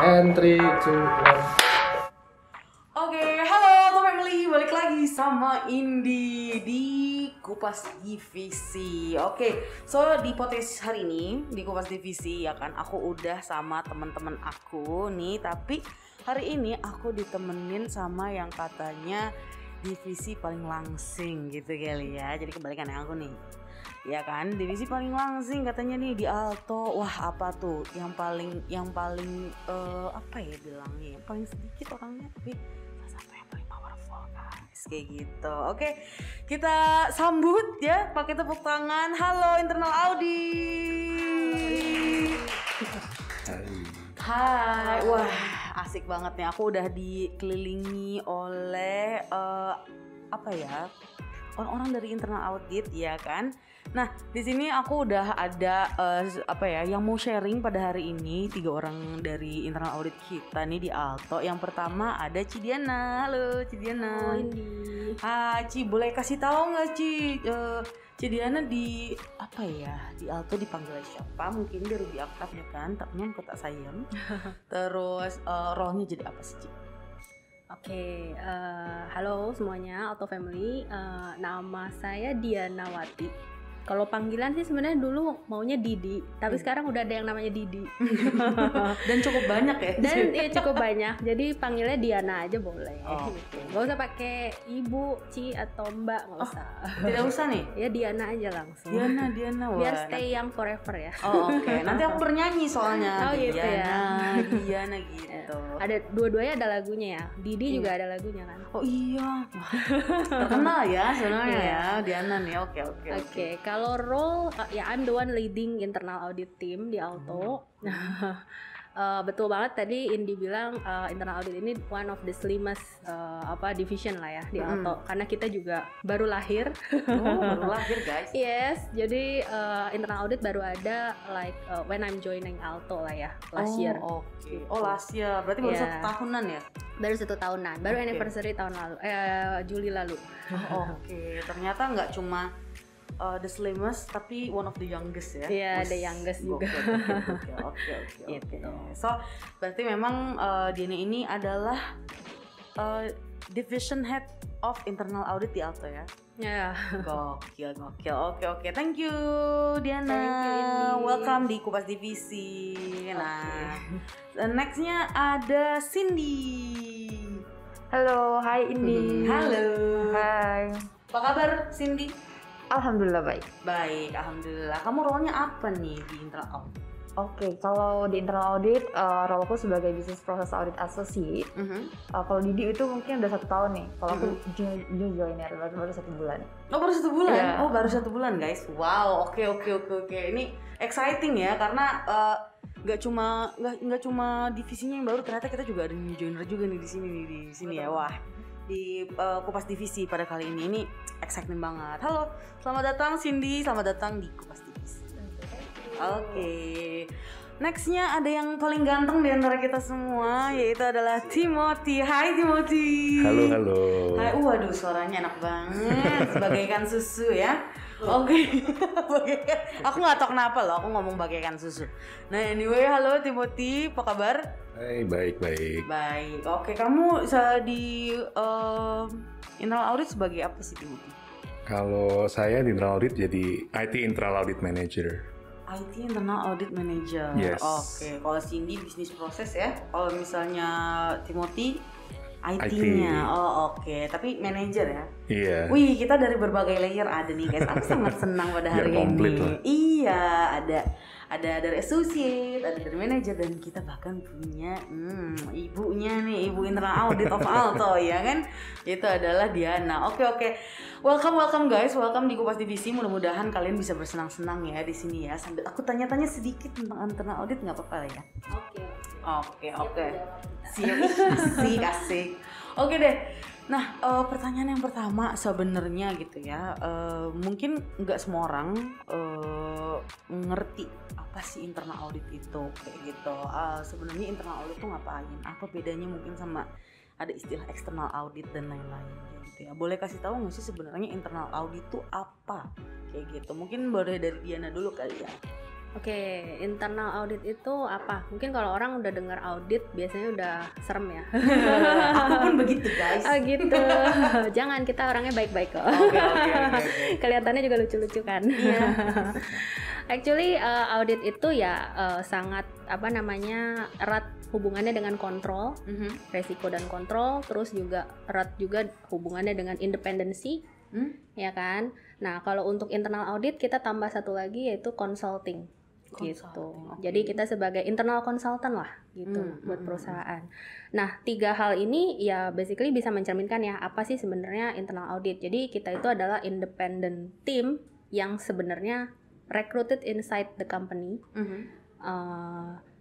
And 3, 2, 1. Oke, halo to family, balik lagi sama Indi di Kupas Divisi. Oke, so di podcast hari ini di Kupas Divisi ya kan, aku udah sama teman-teman aku nih, tapi hari ini aku ditemenin sama yang katanya divisi paling langsing gitu kali ya. Jadi kebalikan aku nih. Ya kan, divisi paling langsing katanya nih di Alto. Wah, apa tuh yang paling apa ya bilangnya, yang paling sedikit orangnya tapi salah satu yang paling powerful guys, kayak gitu. Oke, kita sambut ya pakai tepuk tangan. Halo internal audit. Hai, wah asik banget nih. Aku udah dikelilingi oleh apa ya, orang-orang dari internal audit ya kan. Nah di sini aku udah ada apa ya yang mau sharing pada hari ini. 3 orang dari internal audit kita nih di Alto. Yang pertama ada Cidiana. Halo Cidiana. Oh, Indi. Ci, boleh kasih tahu nggak Ci? Cidiana di apa ya, di Alto dipanggil siapa? Mungkin dia lebih akrab ya kan, taknya kota sayang. Terus role-nya jadi apa sih Ci? Oke, halo semuanya, Alto Family. Nama saya Diana Wati. Kalau panggilan sih sebenarnya dulu maunya Didi, tapi sekarang udah ada yang namanya Didi. Dan cukup banyak ya? Dan ya cukup banyak, jadi panggilnya Diana aja boleh. Oh, Gitu. Gak usah pakai Ibu, Ci atau Mbak, gak usah. Tidak usah nih? Ya Diana aja langsung. Diana. Biar stay young forever ya. Oh oke. Nanti aku bernyanyi soalnya. Oh, gitu ya. Diana gitu. Ada dua-duanya ada lagunya ya. Didi juga ada lagunya kan. Oh iya. Wah, terkenal ya sebenarnya ya Diana nih. Oke. Kalau role ya I'm the one leading internal audit team di Alto. Betul banget tadi Indi bilang internal audit ini one of the slimmest division lah ya di Alto, karena kita juga baru lahir. Oh, baru lahir guys. Yes, jadi internal audit baru ada when I'm joining Alto lah ya last year. Oke. Oh last year, berarti baru 1 tahunan ya? Baru 1 tahunan, baru anniversary tahun lalu, Juli lalu. Oke. Ternyata nggak cuma the slimmest tapi one of the youngest ya. Iya, the youngest juga. Oke. Gitu. So berarti memang Diana ini adalah division head of internal audit di Alto ya. Ya. Gokil. Oke. Thank you Diana. Thank you, Indi. Welcome di Kupas Divisi. Nah, nextnya ada Cindy. Halo, hai Indi. Halo. Hai. Apa kabar Cindy? Alhamdulillah baik. Baik, alhamdulillah. Kamu role-nya apa nih di internal audit? Oke, kalau di internal audit, roleku sebagai business process audit associate. Kalau Didi itu mungkin udah 1 tahun nih. Kalau aku new joiner baru 1 bulan. Oh baru 1 bulan? Yeah. Oh baru 1 bulan guys. Wow, oke. Ini exciting ya karena nggak cuma divisinya yang baru, ternyata kita juga ada new joiner juga nih di sini ya. Wah. Di Kupas Divisi pada kali ini exciting banget. Halo, selamat datang Cindy, selamat datang di Kupas Divisi. Oke. Nextnya ada yang paling ganteng di antara kita semua, yaitu adalah Timothy. Hai Timothy. Halo. Hai, waduh suaranya enak banget, bagaikan susu ya. Oke. Aku nggak tahu kenapa loh, aku ngomong bagaikan susu. Nah anyway, halo Timothy, apa kabar? Hai, baik. Baik, oke. Kamu di internal audit sebagai apa sih Timothy? Kalau saya di internal audit jadi IT internal audit manager. IT internal audit manager. Yes. Oke, kalau Cindy bisnis proses ya. Kalau misalnya Timothy IT-nya. Oh oke. Tapi manager ya. Iya. Wih, kita dari berbagai layer ada nih guys. Aku sangat senang pada hari Biar komplit ini. lah. Iya, ada dari associate, ada dari manager, dan kita bahkan punya ibunya nih, ibu internal audit of Alto ya kan. Itu adalah Diana. Oke. Welcome guys. Welcome di Kupas Divisi. Mudah-mudahan kalian bisa bersenang-senang ya di sini ya. Sambil aku tanya-tanya sedikit tentang internal audit, nggak apa-apa ya? Oke. Siap, asik. Oke deh. Nah, pertanyaan yang pertama sebenarnya gitu ya, mungkin nggak semua orang ngerti apa sih internal audit itu kayak gitu. Sebenarnya internal audit itu ngapain? Apa bedanya mungkin sama ada istilah external audit dan lain-lain gitu ya. Boleh kasih tahu nggak sih sebenarnya internal audit itu apa? Kayak gitu. Mungkin boleh dari Diana dulu kali ya. Oke, internal audit itu apa? Mungkin kalau orang udah dengar audit biasanya udah serem ya. Aku pun begitu guys. Oh gitu. Jangan, kita orangnya baik-baik kok. Oke. Kelihatannya juga lucu-lucu kan. Iya. Actually audit itu ya sangat erat hubungannya dengan kontrol, resiko dan kontrol, terus juga erat juga hubungannya dengan independensi, ya kan. Nah kalau untuk internal audit kita tambah satu lagi yaitu consulting. Gitu. Okay. Jadi kita sebagai internal consultant lah gitu buat perusahaan. Nah 3 hal ini ya basically bisa mencerminkan ya apa sih sebenarnya internal audit. Jadi kita itu adalah independent team yang sebenarnya recruited inside the company.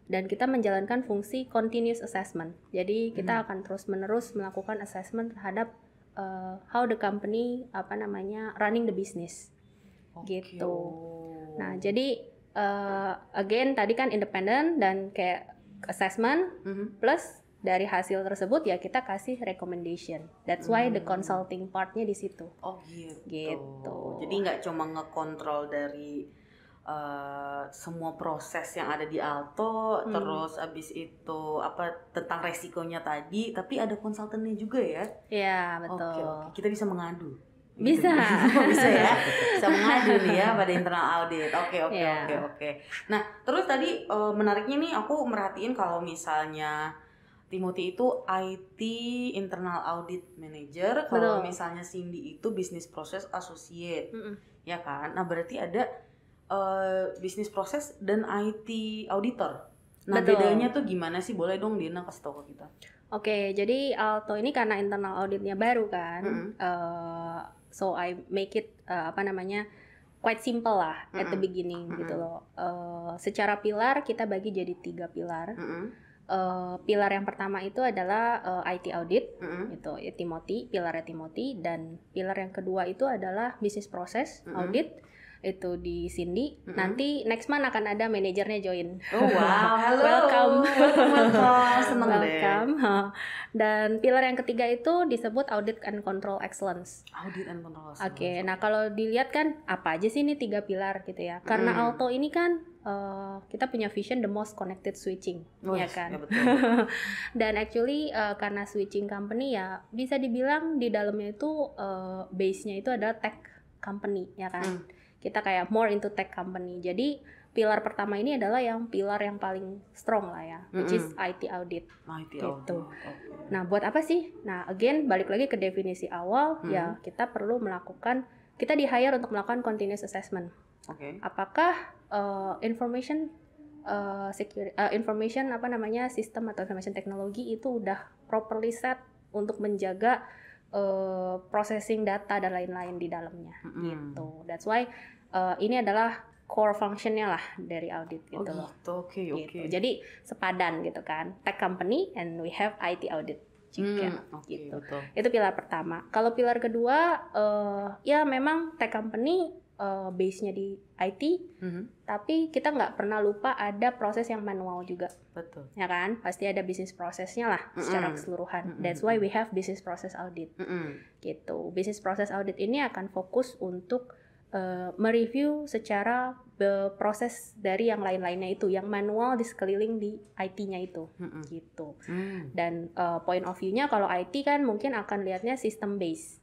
Dan kita menjalankan fungsi continuous assessment. Jadi kita akan terus-menerus melakukan assessment terhadap how the company running the business. Gitu. Nah, jadi again tadi kan independent dan kayak assessment plus dari hasil tersebut ya kita kasih recommendation. That's why the consulting partnya di situ. Oh gitu. Gitu. Jadi nggak cuma ngekontrol dari semua proses yang ada di Alto, terus abis itu tentang resikonya tadi, tapi ada konsultannya juga ya? Iya betul. Oke. Kita bisa mengadu. Bisa. Bisa ya, bisa mengadu nih ya pada internal audit. Oke. Nah terus tadi menariknya nih aku merhatiin kalau misalnya Timothy itu IT internal audit manager, kalau misalnya Cindy itu business process associate, ya kan? Nah berarti ada business process dan IT auditor. Nah bedanya tuh gimana sih? Boleh dong Dina kasih tahu ke kita. Oke, jadi Alto ini karena internal auditnya baru kan, so I make it quite simple lah at the beginning gitu loh. Secara pilar kita bagi jadi 3 pilar. Pilar yang pertama itu adalah IT audit, itu Timothy, pilarnya Timothy, dan pilar yang kedua itu adalah business process audit. Itu di Cindy. Nanti next month akan ada manajernya join. Oh wow, hello. Welcome. Seneng Welcome. deh. Dan pilar yang ketiga itu disebut audit and control excellence. Audit and control excellence. Oke, nah kalau dilihat kan apa aja sih ini 3 pilar gitu ya. Karena Alto ini kan kita punya vision the most connected switching, ya kan. Ya betul. Dan actually karena switching company ya bisa dibilang di dalamnya itu base-nya itu adalah tech company, ya kan. Kita kayak more into tech company. Jadi pilar pertama ini adalah yang pilar yang paling strong lah ya, which is IT audit. IT gitu. audit. Okay. Nah, buat apa sih? Nah, again balik lagi ke definisi awal, ya kita perlu melakukan, kita di-hire untuk melakukan continuous assessment. Oke. Apakah information sistem atau information teknologi itu udah properly set untuk menjaga processing data dan lain-lain di dalamnya gitu. That's why ini adalah core functionnya lah dari audit gitu loh. Oke. Gitu. Jadi sepadan gitu kan. Tech company and we have IT audit juga gitu. Betul. Itu pilar pertama. Kalau pilar kedua ya memang tech company base-nya di IT, tapi kita nggak pernah lupa ada proses yang manual juga. Betul. Ya kan? Pasti ada business prosesnya lah secara keseluruhan. That's why we have business process audit. Gitu. Business process audit ini akan fokus untuk mereview secara proses dari yang lain-lainnya itu, yang manual di sekeliling di IT-nya itu, gitu. Dan point of view-nya kalau IT kan mungkin akan lihatnya system base.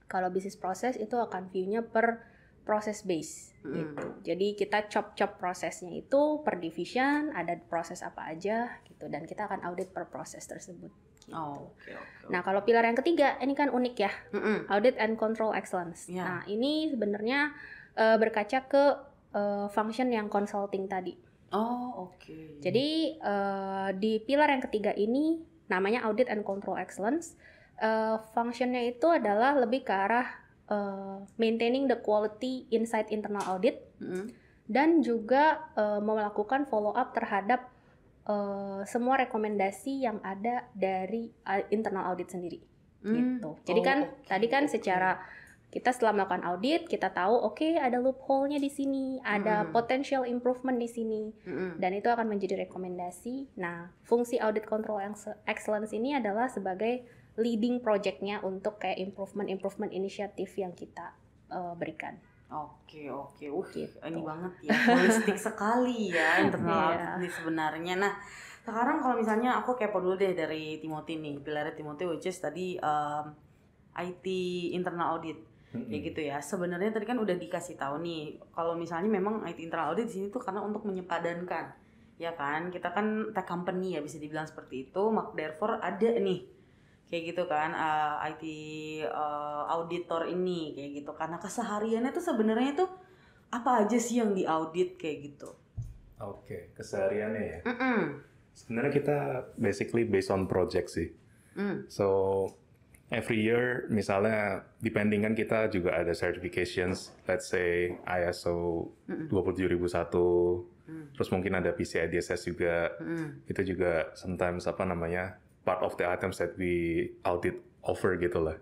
Kalau business process itu akan view-nya per process base, gitu. Jadi kita chop prosesnya itu per division, ada proses apa aja, gitu. Dan kita akan audit per proses tersebut. Gitu. Okay. Nah kalau pilar yang ketiga ini kan unik ya, audit and control excellence. Yeah. Nah ini sebenarnya berkaca ke function yang consulting tadi. Oke. Jadi di pilar yang ketiga ini namanya audit and control excellence. Functionnya itu adalah lebih ke arah maintaining the quality inside internal audit dan juga melakukan follow up terhadap semua rekomendasi yang ada dari internal audit sendiri, gitu. Jadi kan tadi kan secara kita setelah melakukan audit kita tahu ada loophole-nya di sini, ada potential improvement di sini, dan itu akan menjadi rekomendasi. Nah, fungsi audit control excellence ini adalah sebagai leading project-nya untuk kayak improvement initiative yang kita berikan. Oke. Gitu. Ini banget ya, holistik sekali ya internal audit ini sebenarnya. Nah, sekarang kalau misalnya aku kepo dulu deh dari Timothy nih, pilar Timothy which is tadi IT internal audit. Kayak gitu ya. Sebenarnya tadi kan udah dikasih tahu nih, kalau misalnya memang IT internal audit di sini tuh karena untuk menyepadankan. Ya kan? Kita kan tech company ya bisa dibilang seperti itu, therefore ada nih kayak gitu kan IT auditor ini kayak gitu, karena kesehariannya tuh sebenarnya tuh apa aja sih yang diaudit kayak gitu. Oke, kesehariannya ya. Sebenarnya kita basically based on project sih. So every year misalnya depending kan kita juga ada certifications, let's say ISO 27001, terus mungkin ada PCI DSS juga. Itu juga sometimes part of the items that we audit over gitu lah.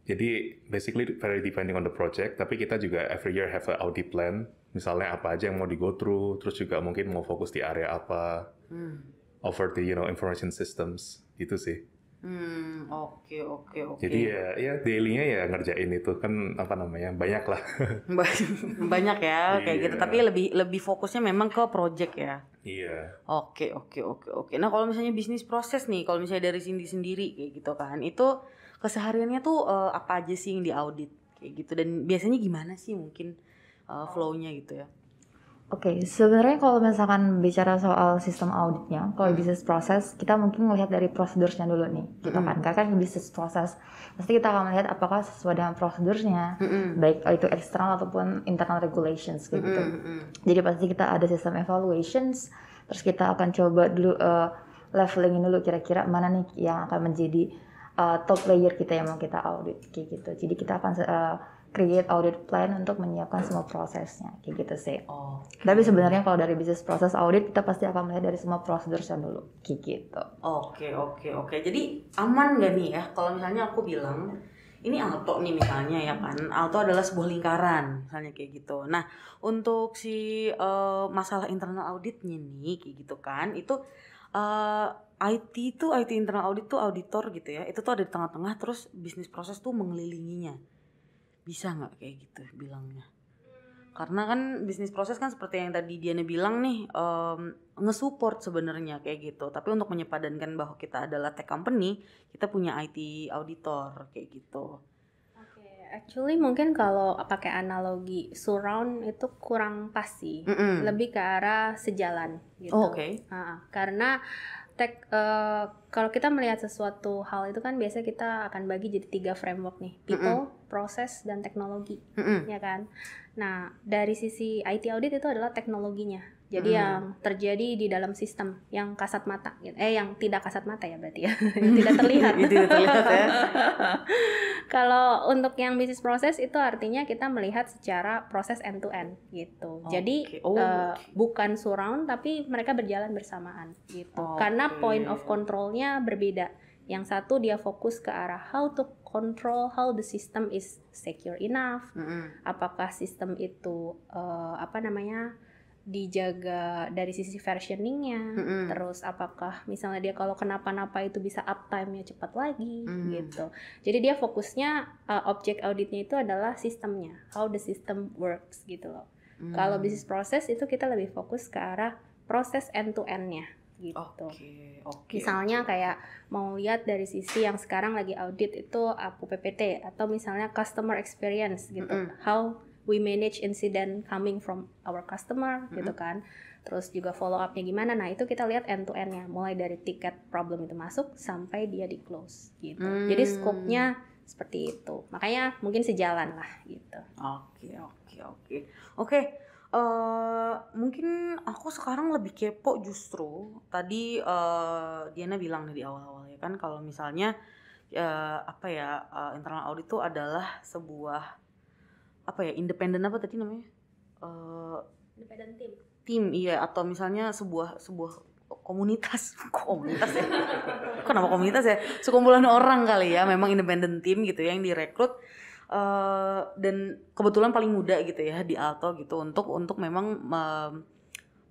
Jadi basically very depending on the project, tapi kita juga every year have a audit plan. Misalnya apa aja yang mau di go through, terus juga mungkin mau fokus di area apa, over the information systems gitu sih. Oke. Jadi ya daily-nya ya ngerjain itu kan banyak lah. Banyak ya kayak gitu, tapi lebih fokusnya memang ke project ya. Iya. Oke. Nah kalau misalnya bisnis proses nih, kalau misalnya dari Cindy sendiri kayak gitu kan, itu kesehariannya tuh apa aja sih yang diaudit kayak gitu, dan biasanya gimana sih mungkin flow-nya gitu ya? Oke, sebenarnya kalau misalkan bicara soal sistem auditnya, kalau bisnis proses kita mungkin melihat dari prosedurnya dulu nih, gitu kan? Karena kan bisnis proses pasti kita akan melihat apakah sesuai dengan prosedurnya, baik itu eksternal ataupun internal regulations gitu. Jadi pasti kita ada sistem evaluations, terus kita akan coba dulu levelingin dulu kira-kira mana nih yang akan menjadi top layer kita yang mau kita audit kayak gitu. Jadi kita akan create audit plan untuk menyiapkan semua prosesnya kayak gitu sih. Tapi sebenarnya kalau dari bisnis proses audit kita pasti akan melihat dari semua prosedurnya dulu kayak gitu. Oke. Jadi aman gak nih ya kalau misalnya aku bilang ini Alto nih misalnya ya kan, Alto adalah sebuah lingkaran misalnya kayak gitu. Nah untuk si masalah internal auditnya nih kayak gitu kan, itu IT internal audit tuh auditor gitu ya, itu tuh ada di tengah-tengah, terus bisnis proses tuh mengelilinginya. Bisa nggak kayak gitu bilangnya? Karena kan bisnis proses kan seperti yang tadi Diana bilang nih, nge-support sebenarnya kayak gitu. Tapi untuk menyepadankan bahwa kita adalah tech company, kita punya IT auditor kayak gitu. Actually mungkin kalau pakai analogi surround itu kurang pas sih, lebih ke arah sejalan gitu. Karena kalau kita melihat sesuatu hal itu kan biasanya kita akan bagi jadi 3 framework nih, people, proses, dan teknologi, ya kan. Nah dari sisi IT audit itu adalah teknologinya. Jadi yang terjadi di dalam sistem yang kasat mata, yang tidak kasat mata ya berarti ya, yang tidak terlihat. Tidak terlihat ya. Kalau untuk yang bisnis proses itu artinya kita melihat secara proses end to end gitu. Jadi bukan surround tapi mereka berjalan bersamaan gitu. Karena point of control-nya berbeda. Yang satu dia fokus ke arah how to control how the system is secure enough. Apakah sistem itu dijaga dari sisi versioningnya, terus apakah misalnya dia kalau kenapa-napa itu bisa uptime-nya cepat lagi gitu. Jadi dia fokusnya objek auditnya itu adalah sistemnya, how the system works gitu loh. Kalau bisnis proses itu kita lebih fokus ke arah proses end to end-nya gitu. Misalnya kayak mau lihat dari sisi yang sekarang lagi audit itu PPT atau misalnya customer experience gitu, how we manage incident coming from our customer gitu kan. Terus juga follow up-nya gimana. Nah, itu kita lihat end to end-nya, mulai dari tiket problem itu masuk sampai dia di close gitu. Jadi scope-nya seperti itu. Makanya mungkin sejalan lah gitu. Oke. Mungkin aku sekarang lebih kepo justru. Tadi Diana bilang di awal-awal ya kan, kalau misalnya internal audit itu adalah sebuah independen tadi namanya? Independent tim iya, atau misalnya sebuah komunitas ya. Kenapa komunitas ya? Sekumpulan orang kali ya, memang independent tim gitu yang direkrut dan kebetulan paling muda gitu ya di Alto gitu untuk memang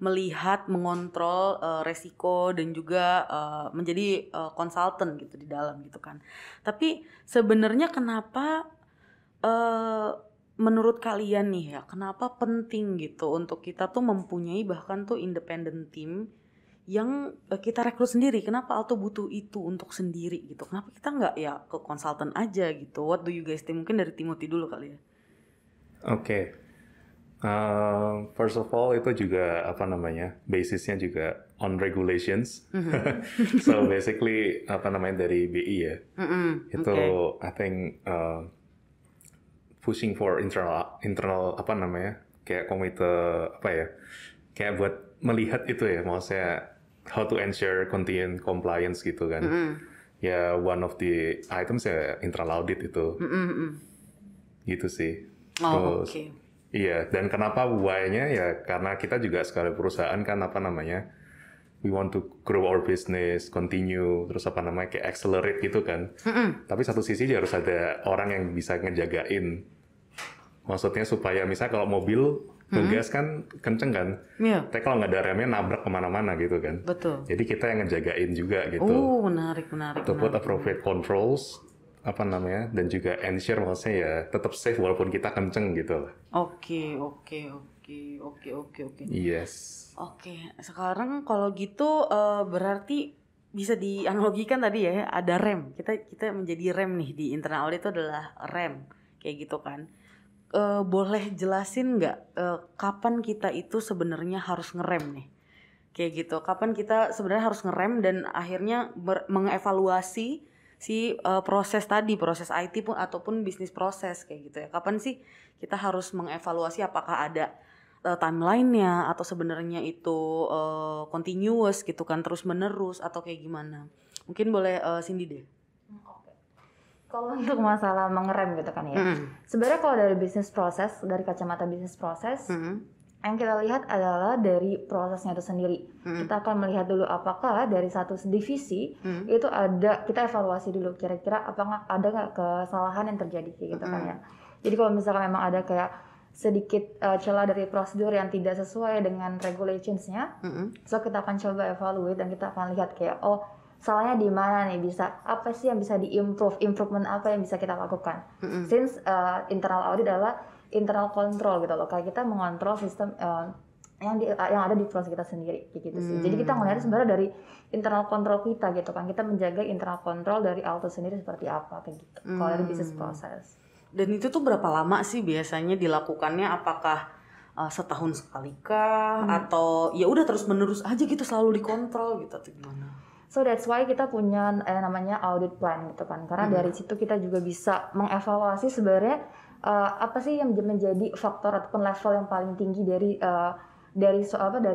melihat, mengontrol resiko dan juga menjadi konsultan gitu di dalam gitu kan. Tapi sebenarnya kenapa menurut kalian nih ya, kenapa penting gitu untuk kita tuh mempunyai bahkan tuh independent team yang kita rekrut sendiri? Kenapa Alto butuh itu untuk sendiri gitu? Kenapa kita nggak ya ke konsultan aja gitu? What do you guys think? Mungkin dari Timothy dulu kali ya. Oke. First of all itu juga apa namanya, basisnya juga on regulations. So basically apa namanya dari BI ya. Itu I think pushing for internal apa namanya, kayak komite apa ya, kayak buat melihat itu ya, maksudnya how to ensure continuing compliance gitu kan. Ya one of the items ya internal audit itu. Gitu sih. Oh, Terus iya, dan kenapa why-nya ya karena kita juga sekali perusahaan kan apa namanya, we want to grow our business, continue, terus apa namanya kayak accelerate gitu kan. Tapi satu sisi juga harus ada orang yang bisa ngejagain. Maksudnya supaya misalnya kalau mobil ngegas kan kenceng kan, tapi kalau nggak ada remnya nabrak kemana-mana gitu kan. Betul. Jadi kita yang ngejagain juga gitu. Oh, menarik. To put appropriate controls, apa namanya, dan juga ensure maksudnya ya tetap safe walaupun kita kenceng gitu lah. Oke. Yes. Oke, sekarang kalau gitu berarti bisa dianalogikan tadi ya, ada rem. Kita menjadi rem nih di internal audit itu adalah rem, kayak gitu kan. Boleh jelasin nggak kapan kita itu sebenarnya harus ngerem nih? Kayak gitu. Kapan kita sebenarnya harus ngerem dan akhirnya mengevaluasi si proses IT pun ataupun bisnis proses kayak gitu ya. Kapan sih kita harus mengevaluasi apakah ada timeline-nya atau sebenarnya itu continuous gitu kan, terus menerus atau kayak gimana? Mungkin boleh Cindy deh. Kalau untuk masalah mengerem gitu kan ya, sebenarnya kalau dari bisnis proses, dari kacamata bisnis proses, yang kita lihat adalah dari prosesnya itu sendiri. Kita akan melihat dulu apakah dari satu divisi itu ada, kita evaluasi dulu kira-kira apakah ada nggak kesalahan yang terjadi kayak gitu kan ya. Jadi kalau misalkan memang ada kayak sedikit celah dari prosedur yang tidak sesuai dengan regulations-nya, so kita akan coba evaluate dan kita akan lihat kayak salahnya di mana nih, bisa apa sih yang bisa improvement apa yang bisa kita lakukan. Since internal audit adalah internal control gitu loh, kayak kita mengontrol sistem yang ada di proses kita sendiri gitu sih. Jadi kita melihat sebenarnya dari internal control kita gitu kan, kita menjaga internal control dari Alto sendiri seperti apa kayak gitu. Kalau dari bisnis proses. Dan itu tuh berapa lama sih biasanya dilakukannya? Apakah setahun sekali kah atau ya udah terus menerus aja gitu selalu dikontrol gitu atau gimana? So that's why kita punya namanya audit plan gitu kan, karena dari situ kita juga bisa mengevaluasi sebenarnya apa sih yang menjadi faktor ataupun level yang paling tinggi dari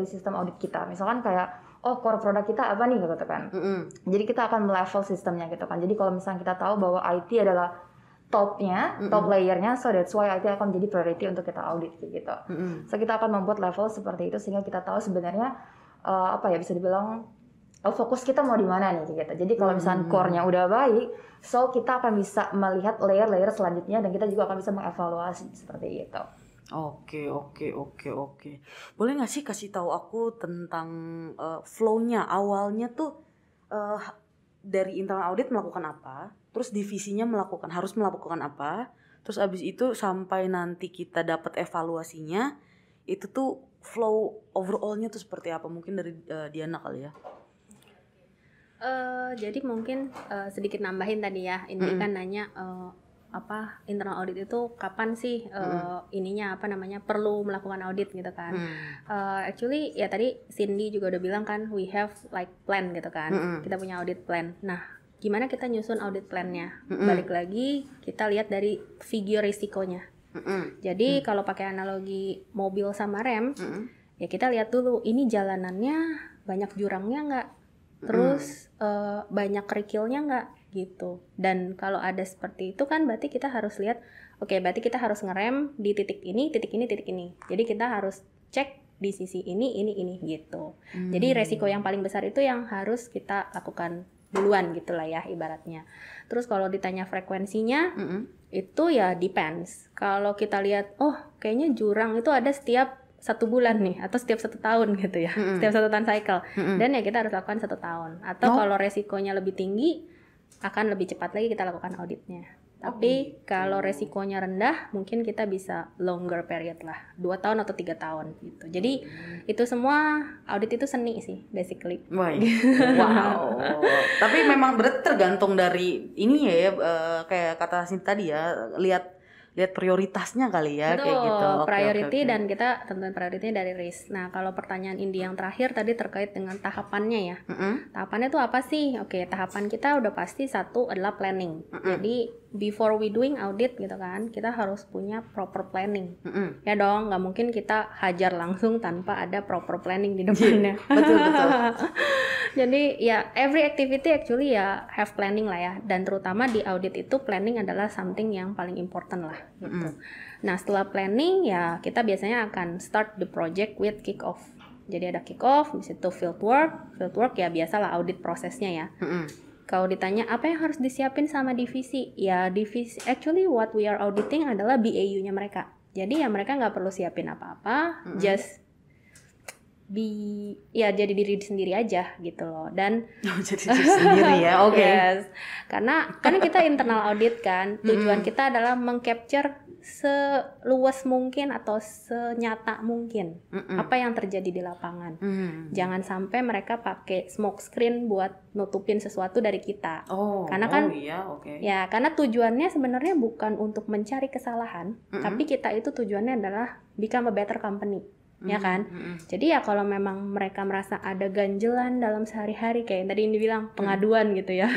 sistem audit kita. Misalkan kayak core produk kita apa nih gitu kan. Jadi kita akan melevel sistemnya gitu kan. Jadi kalau misalnya kita tahu bahwa IT adalah top layernya, so that's why IT akan menjadi priority untuk kita audit gitu. So kita akan membuat level seperti itu sehingga kita tahu sebenarnya bisa dibilang fokus kita mau di mana nih gitu. Jadi kalau misalnya core-nya udah baik, so kita akan bisa melihat layer-layer selanjutnya dan kita juga akan bisa mengevaluasi seperti itu. Oke. Boleh nggak sih kasih tahu aku tentang flow-nya? Awalnya tuh dari internal audit melakukan apa, terus divisinya harus melakukan apa, terus abis itu sampai nanti kita dapat evaluasinya, itu tuh flow overall-nya tuh seperti apa? Mungkin dari Diana kali ya. Jadi mungkin sedikit nambahin tadi ya, ini kan nanya internal audit itu kapan sih perlu melakukan audit gitu kan. Actually ya tadi Cindy juga udah bilang kan, we have like plan gitu kan. Kita punya audit plan. Nah, gimana kita nyusun audit plan-nya? Balik lagi kita lihat dari figure risikonya. Jadi kalau pakai analogi mobil sama rem, ya kita lihat dulu ini jalanannya banyak jurangnya nggak, terus banyak kerikilnya nggak gitu. Dan kalau ada seperti itu kan berarti kita harus lihat, berarti kita harus ngerem di titik ini. Jadi kita harus cek di sisi ini gitu. Jadi resiko yang paling besar itu yang harus kita lakukan duluan gitu lah ya ibaratnya. Terus kalau ditanya frekuensinya, itu ya depends. Kalau kita lihat, kayaknya jurang itu ada setiap 1 bulan nih, atau setiap 1 tahun gitu ya, setiap 1 tahun cycle, dan ya kita harus lakukan 1 tahun. Atau kalau resikonya lebih tinggi, akan lebih cepat lagi kita lakukan auditnya. Tapi kalau resikonya rendah, mungkin kita bisa longer period lah, 2 tahun atau 3 tahun gitu. Jadi itu semua audit itu seni sih, basically. Wow. Tapi memang berarti tergantung dari ini ya, kayak kata Cinta tadi ya, lihat prioritasnya kali ya. Betul, kayak gitu. priority dan kita tentuin prioritinya dari risk. Nah, kalau pertanyaan Indi yang terakhir tadi terkait dengan tahapannya ya. Tahapannya itu apa sih? Oke, tahapan kita udah pasti satu adalah planning. Jadi before we doing audit gitu kan, kita harus punya proper planning. Ya dong, nggak mungkin kita hajar langsung tanpa ada proper planning di depannya. Betul. Jadi ya every activity actually ya have planning lah ya, dan terutama di audit itu planning adalah something yang paling important lah gitu. Nah setelah planning ya kita biasanya akan start the project with kick off. Jadi ada kick off, di situ field work ya biasalah audit prosesnya ya. Kalau ditanya apa yang harus disiapin sama divisi, ya divisi actually what we are auditing adalah BAU-nya mereka. Jadi ya mereka nggak perlu siapin apa-apa, just jadi diri sendiri aja gitu loh. Dan jadi diri sendiri ya, oke. Yes. Karena kita internal audit kan, tujuan kita adalah mengcapture seluas mungkin atau senyata mungkin apa yang terjadi di lapangan. Jangan sampai mereka pakai smoke screen buat nutupin sesuatu dari kita. Karena kan ya karena tujuannya sebenarnya bukan untuk mencari kesalahan, tapi kita itu tujuannya adalah become a better company. Ya kan, jadi ya kalau memang mereka merasa ada ganjelan dalam sehari-hari kayak yang tadi Indi bilang pengaduan gitu ya,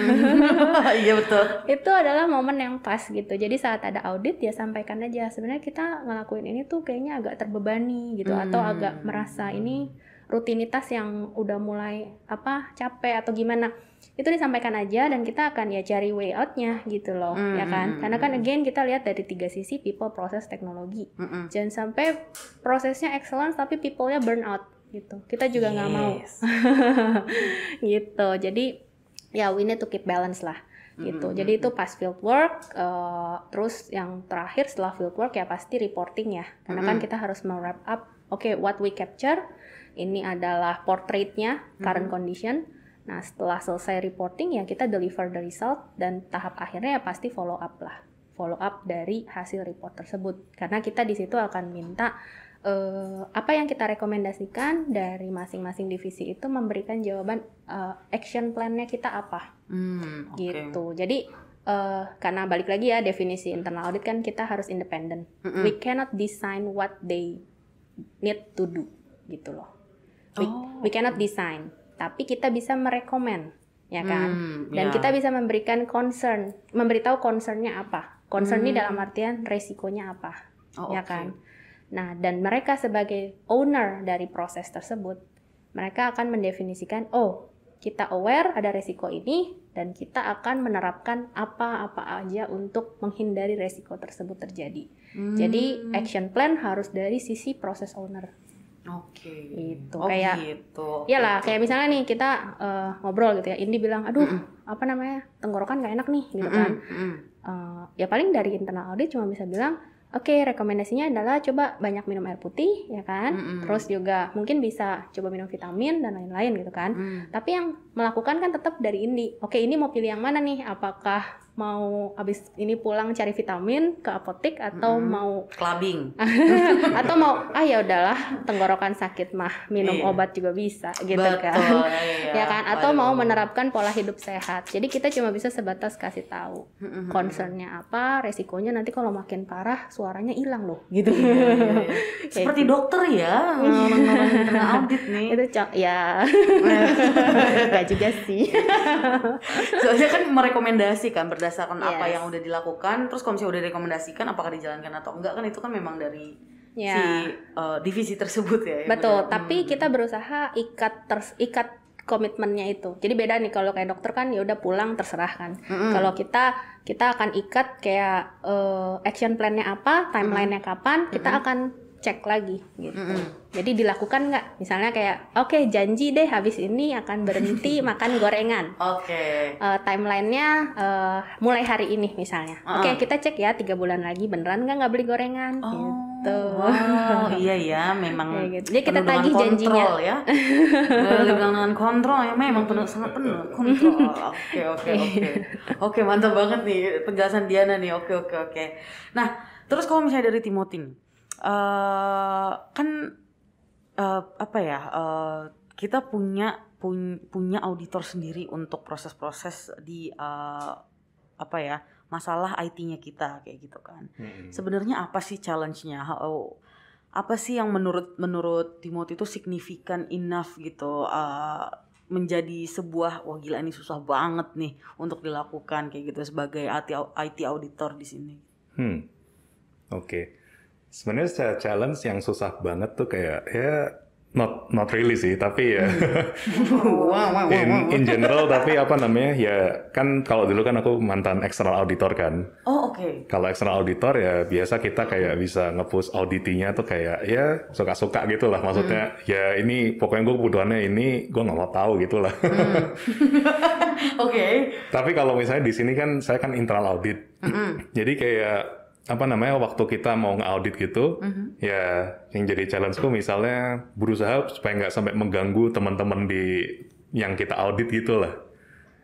iya betul, itu adalah momen yang pas gitu. Jadi saat ada audit ya sampaikan aja sebenarnya kita ngelakuin ini tuh kayaknya agak terbebani gitu, atau agak merasa ini rutinitas yang udah mulai capek atau gimana, itu disampaikan aja dan kita akan ya cari way out-nya gitu loh, ya kan? Karena kan again kita lihat dari 3 sisi, people, proses, teknologi. Jangan sampai prosesnya excellence tapi people-nya burn out gitu. Kita juga nggak mau. Gitu. Jadi ya we need to keep balance lah gitu. Jadi itu pas field work, terus yang terakhir setelah field work ya pasti reporting ya. Karena kan kita harus wrap up, what we capture, ini adalah portraitnya, current condition. Nah setelah selesai reporting ya kita deliver the result, dan tahap akhirnya ya pasti follow up dari hasil report tersebut. Karena kita di situ akan minta apa yang kita rekomendasikan dari masing-masing divisi itu memberikan jawaban action plan-nya kita apa, gitu. Jadi karena balik lagi ya definisi internal audit kan kita harus independent. We cannot design what they need to do, gitu loh. We cannot design, tapi kita bisa merekomen, ya kan? Dan kita bisa memberikan memberitahu concern-nya apa. Concern ini dalam artian resikonya apa, ya kan? Nah, dan mereka sebagai owner dari proses tersebut, mereka akan mendefinisikan, kita aware ada resiko ini, dan kita akan menerapkan apa-apa aja untuk menghindari resiko tersebut terjadi. Jadi, action plan harus dari sisi proses owner. Gitu. Iyalah, kayak misalnya nih kita ngobrol gitu ya, Indi bilang, aduh, tenggorokan gak enak nih, gitu kan. Ya paling dari internal audit cuma bisa bilang, rekomendasinya adalah coba banyak minum air putih, ya kan. Terus juga mungkin bisa coba minum vitamin dan lain-lain gitu kan. Tapi yang melakukan kan tetap dari Indi. Ini mau pilih yang mana nih? Apakah mau abis ini pulang cari vitamin ke apotek, atau mau clubbing atau mau ya udahlah tenggorokan sakit mah minum obat juga bisa gitu. Betul, kan ya kan, atau mau menerapkan pola hidup sehat. Jadi kita cuma bisa sebatas kasih tahu concernnya apa, resikonya nanti kalau makin parah suaranya hilang loh gitu. Seperti dokter ya orang-orang internal audit nih itu ya nggak juga sih. Soalnya kan merekomendasikan berdasarkan apa yang udah dilakukan, terus kalau misalnya udah direkomendasikan apakah dijalankan atau enggak, kan itu kan memang dari si divisi tersebut ya. Betul, tapi kita berusaha ikat komitmennya itu. Jadi beda nih kalau kayak dokter kan ya udah pulang terserah kan. Kalau kita akan ikat kayak action plan-nya apa, timeline-nya kapan, kita akan cek lagi gitu. Jadi dilakukan nggak? Misalnya kayak janji deh habis ini akan berhenti makan gorengan. Timelinenya mulai hari ini misalnya. Kita cek ya 3 bulan lagi beneran nggak beli gorengan. gitu. Oh iya ya, memang Kayak gitu. Jadi kita penuh dengan tagih janjinya. kontrol ya. Dibilang dengan kontrol ya, memang sangat penuh kontrol. Oke. Oke, mantap banget nih penjelasan Diana nih. Oke. Nah, terus kalau misalnya dari Timothy nih, kan kita punya auditor sendiri untuk proses-proses di masalah IT-nya kita kayak gitu kan. Sebenarnya apa sih challenge-nya? Apa sih yang menurut Timothy itu signifikan enough gitu menjadi sebuah wah gila ini susah banget nih untuk dilakukan kayak gitu sebagai IT auditor di sini. Oke. Sebenarnya challenge yang susah banget tuh kayak ya not really sih, tapi ya in general, tapi apa namanya ya kan kalau dulu kan aku mantan external auditor kan. Oh oke. Kalau external auditor ya biasa kita kayak bisa nge-push auditinya tuh kayak ya suka-suka gitu lah, maksudnya ya ini pokoknya gue kebutuhannya ini gue nggak mau tahu gitu lah. Oke. Tapi kalau misalnya di sini kan saya kan internal audit, jadi kayak apa namanya waktu kita mau nge-audit gitu, ya yang jadi challenge-ku misalnya berusaha supaya nggak sampai mengganggu teman-teman di yang kita audit gitu lah.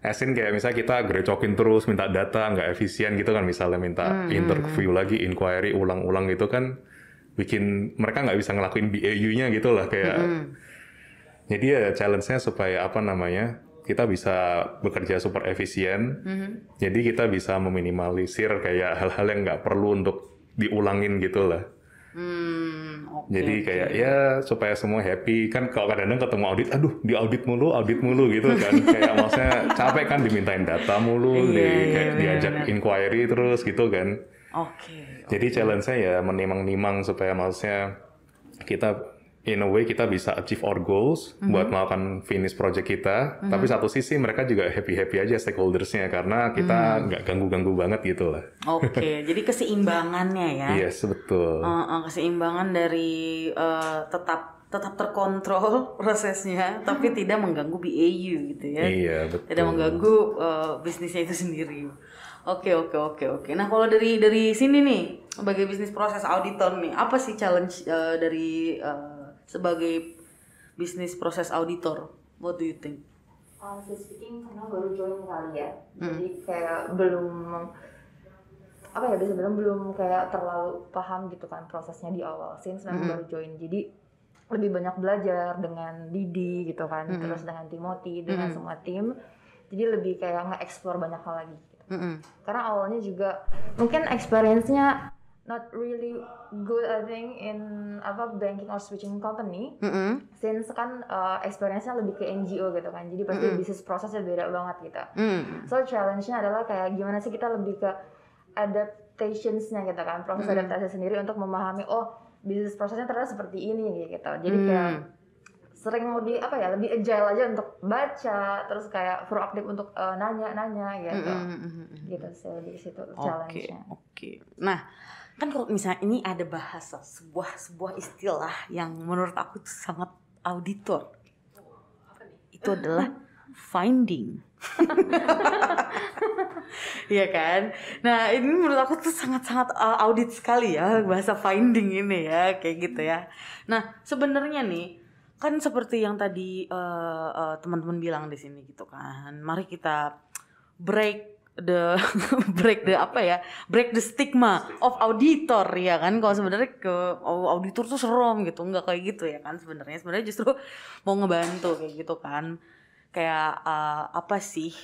Asin kayak misalnya kita grecokin terus minta data nggak efisien gitu kan, misalnya minta interview lagi, inquiry ulang-ulang gitu kan, bikin mereka nggak bisa ngelakuin BAU-nya gitu lah kayak. Jadi ya challenge-nya supaya apa namanya kita bisa bekerja super efisien, jadi kita bisa meminimalisir kayak hal-hal yang nggak perlu untuk diulangin gitu lah. Jadi kayak ya supaya semua happy kan, kalau kadang-kadang ketemu audit, aduh di audit mulu gitu kan, kayak maksudnya capek kan dimintain data mulu, diajak inquiry terus gitu kan. Jadi challenge-nya ya menimang-nimang supaya maksudnya kita in a way kita bisa achieve our goals buat melakukan finish project kita, tapi satu sisi mereka juga happy-happy aja stakeholders-nya karena kita nggak ganggu-ganggu banget gitu lah. Jadi keseimbangannya ya. Yes, betul. Keseimbangan dari tetap terkontrol prosesnya, tapi tidak mengganggu BAU gitu ya. Iya, betul. Tidak mengganggu bisnisnya itu sendiri. Oke. Nah kalau dari sini nih, sebagai bisnis proses auditor nih, apa sih challenge dari sebagai bisnis proses auditor? What do you think? Honestly speaking, karena baru join kali ya, jadi kayak belum kayak terlalu paham gitu kan prosesnya di awal, since memang baru join, jadi lebih banyak belajar dengan Didi gitu kan, terus dengan Timothy, dengan semua tim, jadi lebih kayak nge-explore banyak hal lagi gitu. Karena awalnya juga mungkin experience-nya not really good I think in banking or switching company, since kan experience-nya lebih ke NGO gitu kan, jadi pasti bisnis prosesnya beda banget gitu. So challenge-nya adalah kayak gimana sih kita lebih ke adaptations-nya gitu kan, proses adaptasi sendiri untuk memahami bisnis prosesnya ternyata seperti ini gitu. Jadi kayak sering lebih agile aja untuk baca, terus kayak proaktif untuk nanya gitu. Gitu sih di situ challenge-nya. Oke. Nah, kan kalau misalnya ini ada bahasa sebuah istilah yang menurut aku itu sangat auditor. Itu adalah finding. Iya kan? Nah, ini menurut aku tuh sangat-sangat audit sekali ya bahasa finding ini ya, kayak gitu ya. Nah, sebenarnya nih kan seperti yang tadi teman-teman bilang di sini gitu kan. Mari kita break the stigma of auditor ya kan. Kalau sebenarnya auditor tuh serem gitu, nggak kayak gitu ya kan sebenarnya justru mau ngebantu kayak gitu kan. Kayak apa sih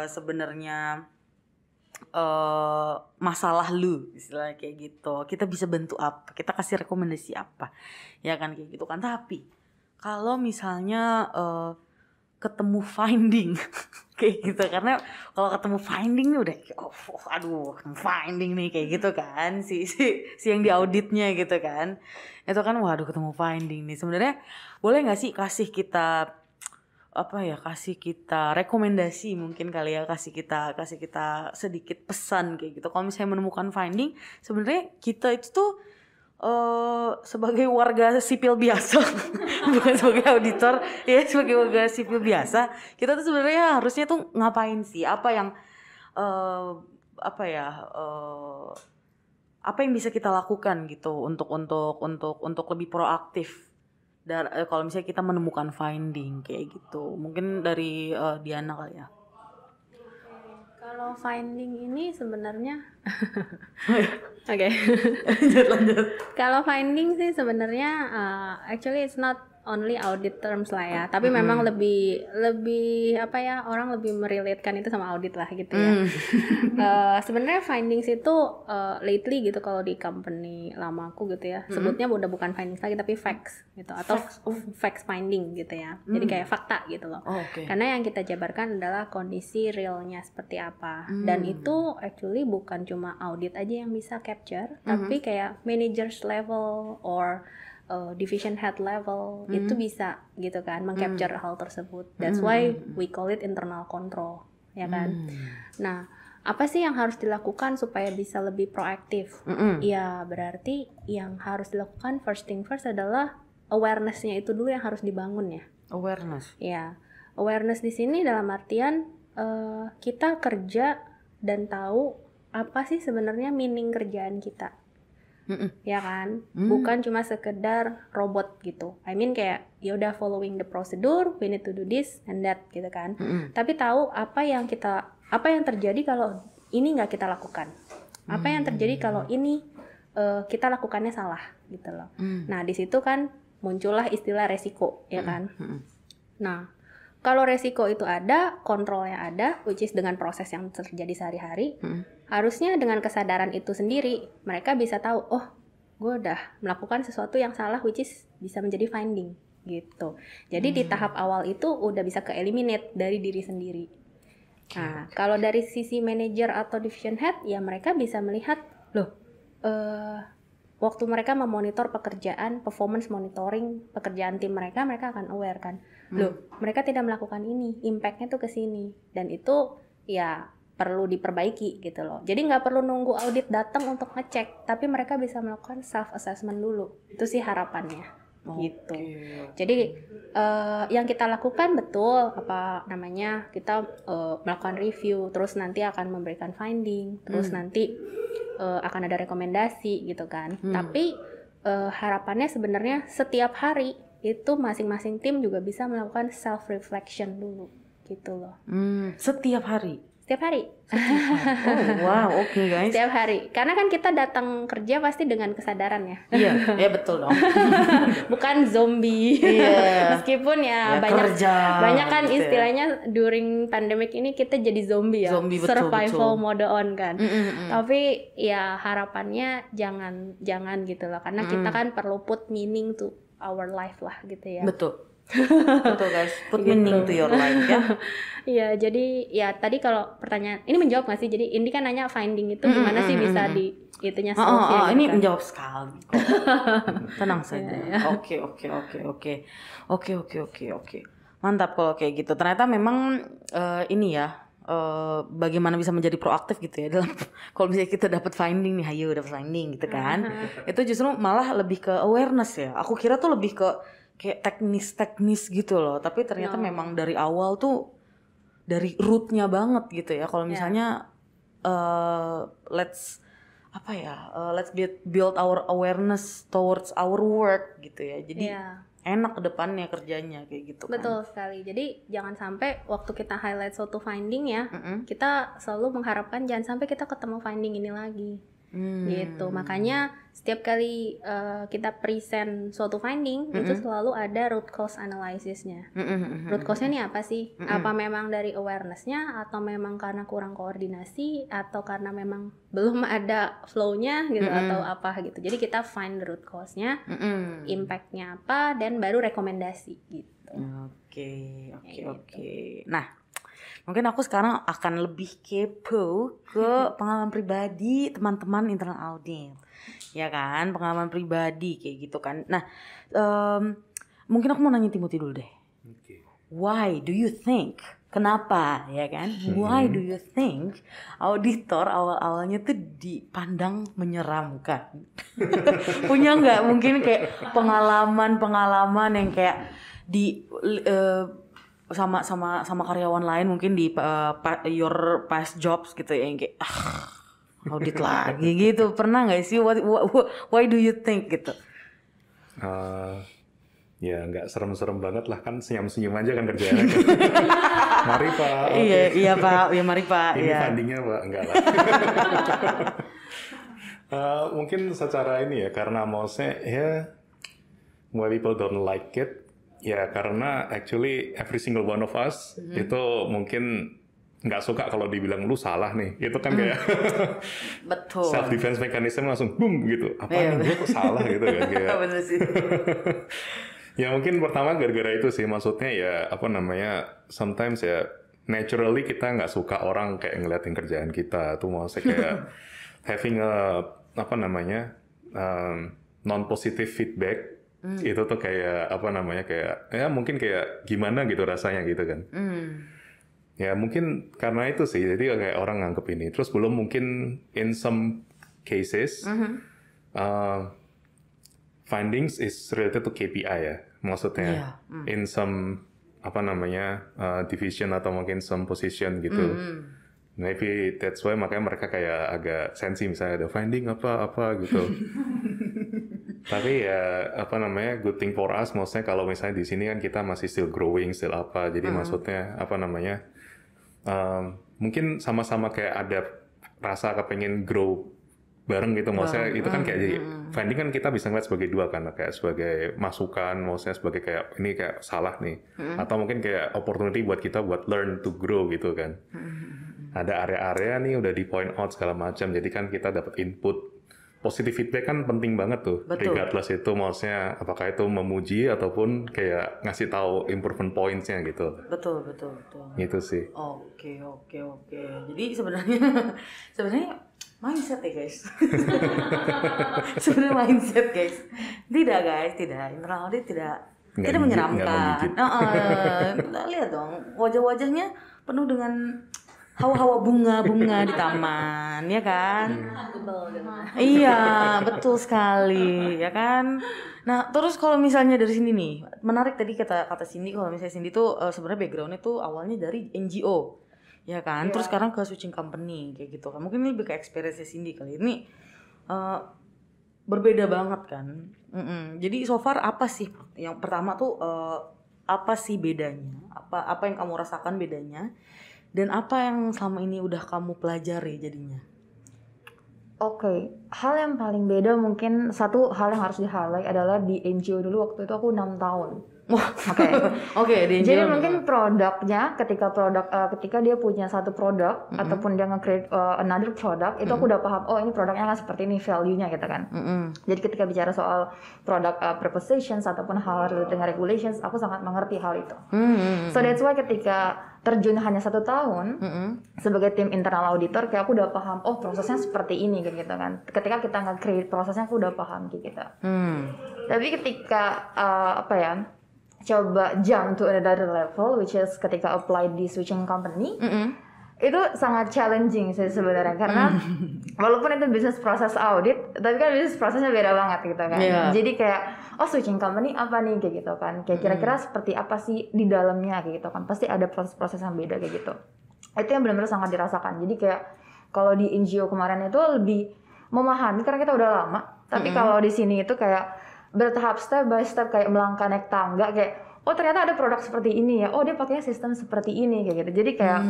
sebenarnya masalah lu istilahnya kayak gitu. Kita bisa bantu apa? Kita kasih rekomendasi apa? Ya kan kayak gitu kan. Tapi kalau misalnya ketemu finding kayak gitu, karena kalau ketemu finding nih udah finding nih kayak gitu kan, si yang diauditnya gitu kan, itu kan waduh ketemu finding nih. Sebenarnya boleh nggak sih kasih kita rekomendasi mungkin kali ya, kasih kita sedikit pesan kayak gitu kalau misalnya menemukan finding. Sebenarnya kita itu tuh sebagai warga sipil biasa bukan sebagai auditor ya, sebagai warga sipil biasa kita tuh sebenarnya harusnya tuh ngapain sih, apa apa yang bisa kita lakukan gitu untuk lebih proaktif dan kalau misalnya kita menemukan finding kayak gitu. Mungkin dari Diana kali ya. Kalau finding ini sebenarnya oke. Lanjut. Kalau finding sih sebenarnya actually it's not only audit terms lah ya, tapi memang lebih apa ya, orang lebih merelatekan itu sama audit lah gitu ya. Sebenarnya findings itu lately gitu kalau di company lamaku gitu ya, sebutnya udah bukan findings lagi tapi facts gitu, atau facts finding gitu ya. Jadi kayak fakta gitu loh. Karena yang kita jabarkan adalah kondisi realnya seperti apa. Dan itu actually bukan cuma audit aja yang bisa capture, tapi kayak managers level or division head level itu bisa gitu kan mengcapture hal tersebut. That's why we call it internal control, ya kan. Nah, apa sih yang harus dilakukan supaya bisa lebih proaktif? Ya berarti yang harus dilakukan first thing first adalah awareness-nya itu dulu yang harus dibangun ya. Awareness. Ya, awareness di sini dalam artian kita kerja dan tahu apa sih sebenarnya meaning kerjaan kita. Ya kan, bukan cuma sekedar robot gitu. I mean kayak ya udah following the procedure, we need to do this and that gitu kan. Tapi tahu apa yang terjadi kalau ini nggak kita lakukan, apa yang terjadi kalau ini kita lakukannya salah gitu loh. Nah di situ kan muncullah istilah resiko, ya kan. Nah kalau resiko itu ada, kontrolnya ada, which is dengan proses yang terjadi sehari-hari, harusnya dengan kesadaran itu sendiri, mereka bisa tahu, oh, gue udah melakukan sesuatu yang salah, which is bisa menjadi finding, gitu. Jadi di tahap awal itu udah bisa ke-eliminate dari diri sendiri. Nah, kalau dari sisi manager atau division head, ya mereka bisa melihat, loh, waktu mereka memonitor pekerjaan, performance monitoring pekerjaan tim mereka akan aware kan. Loh, mereka tidak melakukan ini, impact-nya tuh ke sini. Dan itu ya perlu diperbaiki gitu loh. Jadi nggak perlu nunggu audit datang untuk ngecek, tapi mereka bisa melakukan self-assessment dulu. Itu sih harapannya. Gitu. Jadi yang kita lakukan betul kita melakukan review, terus nanti akan memberikan finding, terus nanti akan ada rekomendasi gitu kan. Tapi harapannya sebenarnya setiap hari itu masing-masing tim juga bisa melakukan self reflection dulu gitu loh. Setiap hari. Setiap hari. Oh wow, oke guys. Setiap hari. Karena kan kita datang kerja pasti dengan kesadaran ya. Iya betul dong. Bukan zombie. Iya. Meskipun ya banyak kan gitu istilahnya during pandemic ini kita jadi zombie ya. Zombie, survival betul. mode on kan. Tapi ya harapannya jangan gitu loh. Karena kita kan perlu put meaning to our life lah gitu ya. Betul guys, put meaning to your life ya. Iya, jadi ya tadi kalau pertanyaan ini menjawab nggak sih? Jadi Indi kan nanya finding itu gimana sih bisa di itunya solve ya? Ini kan? menjawab sekali. Tenang saja. Oke. Mantap kalau kayak gitu. Ternyata memang ini ya. Bagaimana bisa menjadi proaktif gitu ya dalam kalau misalnya kita dapat finding nih, ayo dapat finding gitu kan. Itu justru malah lebih ke awareness ya. Aku kira tuh lebih ke kayak teknis gitu loh, tapi ternyata memang dari awal tuh dari rootnya banget gitu ya. Kalau misalnya let's build our awareness towards our work gitu ya. Jadi enak ke depannya kerjanya kayak gitu kan. Betul sekali. Jadi jangan sampai waktu kita highlight suatu finding ya, kita selalu mengharapkan jangan sampai kita ketemu finding ini lagi. Gitu. Makanya setiap kali kita present suatu finding itu selalu ada root cause analysis-nya. Root cause-nya ini apa sih? Apa memang dari awareness-nya, atau memang karena kurang koordinasi, atau karena memang belum ada flow-nya gitu, atau apa gitu. Jadi kita find the root cause-nya, impact-nya apa, dan baru rekomendasi gitu. Oke. Nah, mungkin aku sekarang akan lebih kepo ke pengalaman pribadi teman-teman internal audit, ya kan, pengalaman pribadi kayak gitu kan. Nah, mungkin aku mau nanya Timothy dulu deh. Why do you think? Kenapa, ya kan? Why do you think auditor awal-awalnya tuh dipandang menyeramkan? Punya nggak mungkin kayak pengalaman yang kayak di sama karyawan lain mungkin di your past jobs gitu ya, yang kayak audit lagi gitu. Pernah nggak sih? Why do you think gitu? Ya nggak serem-serem banget lah, kan senyum-senyum aja kan kerjaannya kan. Mari Pak. Iya Pak, ya mari Pak. Ini ya. fundingnya Pak, enggak lah. Mungkin secara ini ya, karena maksudnya ya why people don't like it, ya karena actually every single one of us itu mungkin nggak suka kalau dibilang lu salah nih. Itu kan kayak Betul. self defense mechanism langsung boom gitu. Apa nih gue kok salah gitu kan kayak. Bener sih. Ya mungkin pertama gara-gara itu sih, maksudnya ya apa namanya, sometimes ya naturally kita nggak suka orang kayak ngeliatin kerjaan kita tuh, maksudnya kayak having a apa namanya non-positive feedback itu tuh kayak apa namanya, kayak ya mungkin kayak gimana gitu rasanya gitu kan. Ya mungkin karena itu sih, jadi kayak orang nganggep ini. Terus belum mungkin in some cases findings is related to KPI ya, maksudnya in some apa namanya division atau mungkin some position gitu. Maybe that's why makanya mereka kayak agak sensi, misalnya ada finding apa gitu. Tapi ya apa namanya, good thing for us, maksudnya kalau misalnya di sini kan kita masih still growing, still apa, jadi maksudnya apa namanya, mungkin sama-sama kayak ada rasa kepengen grow bareng gitu, maksudnya itu kan kayak jadi finding kan kita bisa ngeliat sebagai dua kan, kayak sebagai masukan, maksudnya sebagai kayak ini kayak salah nih, atau mungkin kayak opportunity buat kita buat learn to grow gitu kan. Ada area-area nih udah di point out segala macam, jadi kan kita dapat input. Positive feedback kan penting banget tuh. Betul. Regardless itu maksudnya apakah itu memuji ataupun kayak ngasih tahu improvement points-nya gitu. Betul. Gitu sih. Oke. Jadi sebenarnya mindset ya guys. Sebenarnya mindset guys. Tidak guys, tidak. Internal audit tidak menyeramkan. Lihat dong, wajah-wajahnya penuh dengan hawa-hawa bunga-bunga di taman, ya kan? Iya, betul sekali, ya kan? Nah, terus kalau misalnya dari sini nih, menarik tadi kata Cindy, kalau misalnya Cindy tuh sebenarnya backgroundnya tuh awalnya dari NGO, ya kan? Terus sekarang ke switching company kayak gitu kan? Mungkin ini lebih ke experience Cindy kali ini berbeda banget kan? Jadi so far apa sih? Yang pertama tuh apa sih bedanya? Apa yang kamu rasakan bedanya? Dan apa yang selama ini udah kamu pelajari jadinya? Oke, hal yang paling beda mungkin satu hal yang harus di-highlight adalah di NGO dulu waktu itu aku 6 tahun. Oke, di NGO. Jadi mungkin produknya ketika dia punya satu produk ataupun dia nge-create another product, itu aku udah paham, oh ini produknya kan seperti ini value-nya gitu kan. Jadi ketika bicara soal product propositions ataupun hal related dengan regulations, aku sangat mengerti hal itu. So that's why ketika terjun hanya 1 tahun sebagai tim internal auditor, kayak aku udah paham, oh prosesnya seperti ini gitu kan. Ketika kita nge-create prosesnya, aku udah paham gitu. Tapi ketika coba jump to another level, which is ketika apply di switching company, itu sangat challenging sih sebenarnya, karena walaupun itu business process audit, tapi kan business prosesnya beda banget gitu kan. Jadi kayak switching company apa nih kayak gitu kan, kayak kira-kira seperti apa sih di dalamnya kayak gitu kan, pasti ada proses-proses yang beda kayak gitu. Itu yang benar-benar sangat dirasakan. Jadi kayak kalau di NGO kemarin itu lebih memahami karena kita udah lama, tapi kalau di sini itu kayak bertahap, step by step, kayak melangkah naik tangga, kayak oh ternyata ada produk seperti ini ya, oh dia pakainya sistem seperti ini kayak gitu. Jadi kayak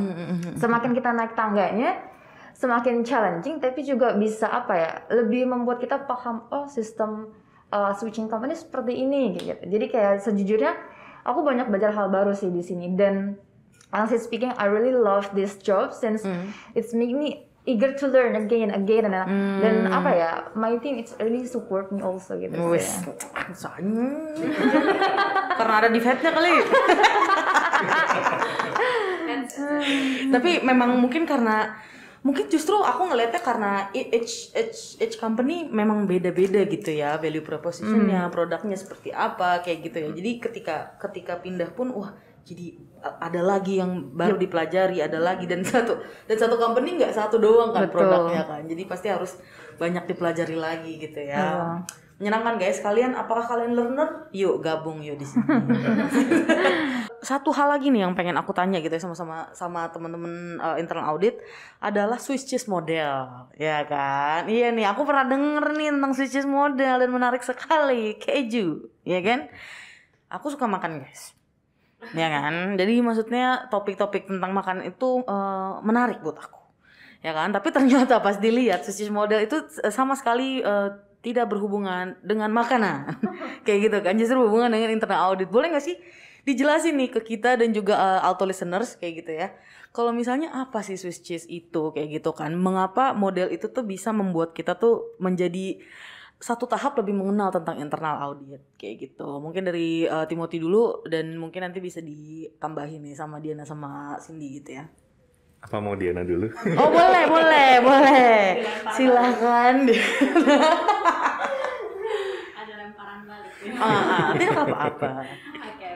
semakin kita naik tangganya semakin challenging, tapi juga bisa lebih membuat kita paham, oh sistem switching company seperti ini kayak gitu. Jadi kayak sejujurnya aku banyak belajar hal baru sih di sini, dan honestly speaking I really love this job since it's make me eager to learn again dan my team it's really support me also gitu. Karena ada di vetnya kali. Tapi memang mungkin justru aku ngelihatnya karena each company memang beda-beda gitu ya, value propositionnya, produknya seperti apa kayak gitu ya. Jadi ketika pindah pun jadi ada lagi yang baru dipelajari, ada lagi, dan satu company nggak satu doang kan produknya kan, jadi pasti harus banyak dipelajari lagi gitu ya. Menyenangkan guys. Apakah kalian learner? Yuk gabung yuk di sini. satu hal lagi nih yang pengen aku tanya gitu ya sama teman-teman internal audit adalah Swiss cheese model, ya kan? Iya nih, aku pernah denger nih tentang Swiss cheese model dan menarik sekali, keju, ya kan? Aku suka makan guys, ya kan? Jadi maksudnya topik-topik tentang makan itu menarik buat aku, ya kan? Tapi ternyata pas dilihat Swiss cheese model itu sama sekali tidak berhubungan dengan makanan, kayak gitu kan? Justru berhubungan dengan internal audit. Boleh nggak sih dijelasin nih ke kita dan juga auto listeners kayak gitu ya. Kalau misalnya apa sih Swiss cheese itu kayak gitu kan? Mengapa model itu tuh bisa membuat kita tuh menjadi satu tahap lebih mengenal tentang internal audit kayak gitu. Mungkin dari Timothy dulu dan mungkin nanti bisa ditambahin nih sama Diana sama Cindy gitu ya. Apa mau Diana dulu? Oh boleh. Silakan. Ada lemparan balik. Tidak apa-apa. Oke.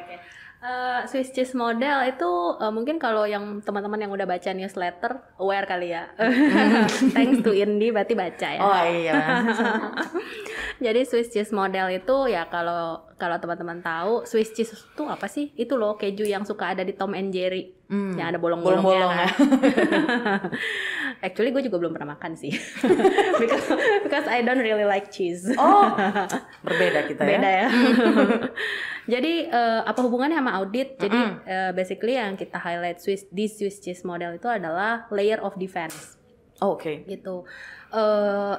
Swiss cheese model itu mungkin kalau yang teman-teman yang udah baca newsletter aware kali ya. Thanks to Indi berarti baca ya. Oh iya. Jadi Swiss cheese model itu ya kalau teman-teman tahu Swiss cheese itu apa sih? Itu loh keju yang suka ada di Tom and Jerry. Yang ada bolong-bolongnya kan. Actually gue juga belum pernah makan sih. because I don't really like cheese. Oh, berbeda kita ya. Beda ya. Jadi apa hubungannya sama audit? Jadi basically yang kita highlight di Swiss cheese model itu adalah layer of defense. Oh, oke. Gitu.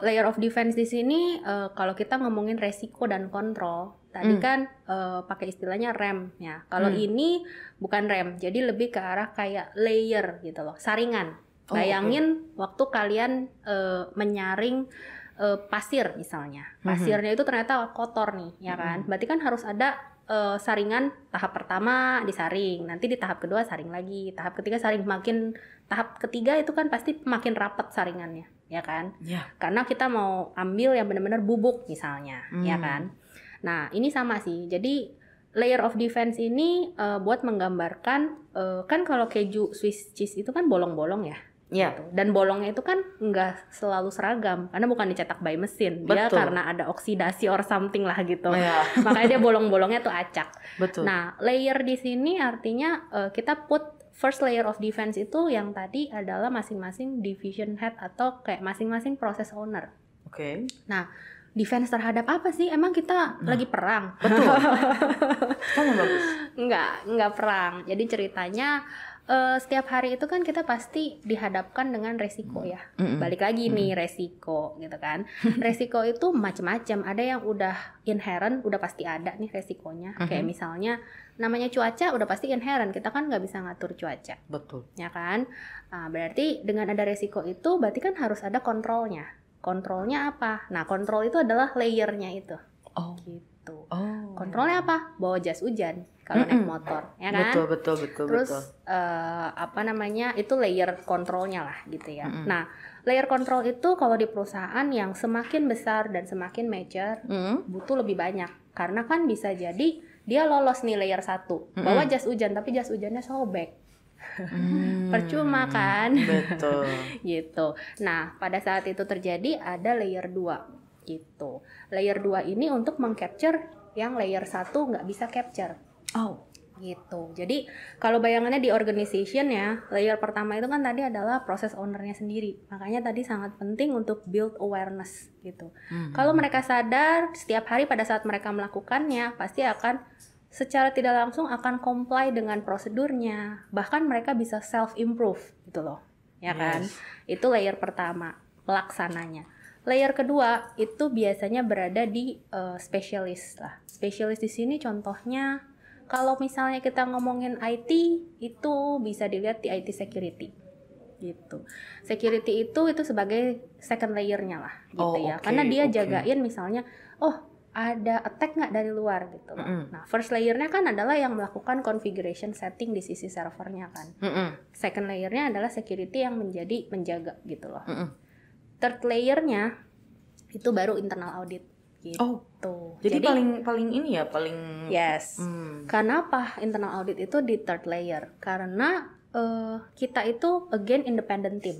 Layer of defense di sini kalau kita ngomongin resiko dan kontrol, tadi kan pakai istilahnya rem ya. Kalau ini bukan rem, jadi lebih ke arah kayak layer gitu loh, saringan. Bayangin waktu kalian menyaring pasir misalnya. Pasirnya itu ternyata kotor nih, ya kan? Berarti kan harus ada saringan tahap pertama disaring, nanti di tahap kedua saring lagi, tahap ketiga saring, tahap ketiga itu kan pasti makin rapat saringannya, ya kan? Yeah. Karena kita mau ambil yang benar-benar bubuk misalnya, ya kan? Nah ini sama sih, jadi layer of defense ini buat menggambarkan kan kalau keju Swiss cheese itu kan bolong-bolong ya. Iya. Gitu. Dan bolongnya itu kan nggak selalu seragam karena bukan dicetak by mesin. Dia karena ada oksidasi or something lah gitu. Makanya dia bolong-bolongnya tuh acak. Betul. Nah, layer di sini artinya kita put first layer of defense itu yang tadi adalah masing-masing division head atau kayak masing-masing process owner. Oke. Nah, defense terhadap apa sih? Emang kita lagi perang? Betul. Kamu bagus. Enggak perang. Jadi ceritanya setiap hari itu kan kita pasti dihadapkan dengan resiko ya. Balik lagi nih resiko gitu kan. Resiko itu macam-macam. Ada yang udah inherent, udah pasti ada nih resikonya. Kayak misalnya namanya cuaca udah pasti inherent. Kita kan nggak bisa ngatur cuaca. Betul. Ya kan. Nah, berarti dengan ada resiko itu berarti kan harus ada kontrolnya. Kontrolnya apa? Nah kontrol itu adalah layernya itu. Oh. Gitu. Oh. Kontrolnya apa? Bawa jas hujan kalau naik motor, ya kan? Betul. Terus itu layer kontrolnya lah gitu ya. Nah, layer kontrol itu kalau di perusahaan yang semakin besar dan semakin mature butuh lebih banyak. Karena kan bisa jadi dia lolos nih layer 1, bawa jas hujan tapi jas hujannya sobek. Percuma kan? Betul. Gitu. Nah, pada saat itu terjadi ada layer 2 gitu. Layer 2 ini untuk meng-capture yang layer 1 nggak bisa capture. Oh. Gitu. Jadi kalau bayangannya di organization ya, layer pertama itu kan tadi adalah proses ownernya sendiri. Makanya tadi sangat penting untuk build awareness gitu. Kalau mereka sadar setiap hari pada saat mereka melakukannya, pasti akan secara tidak langsung akan comply dengan prosedurnya. Bahkan mereka bisa self improve gitu loh. Ya kan? Itu layer pertama, pelaksananya. Layer kedua itu biasanya berada di spesialis lah. Spesialis di sini contohnya kalau misalnya kita ngomongin IT itu bisa dilihat di IT security gitu. Security itu sebagai second layernya lah gitu ya. Karena dia jagain misalnya ada attack nggak dari luar gitu. Nah first layernya kan adalah yang melakukan configuration setting di sisi servernya kan. Second layernya adalah security yang menjaga gitu loh. Third layernya itu baru internal audit gitu. Jadi paling ini ya paling. Yes. Kenapa internal audit itu di third layer? Karena kita itu again independent team.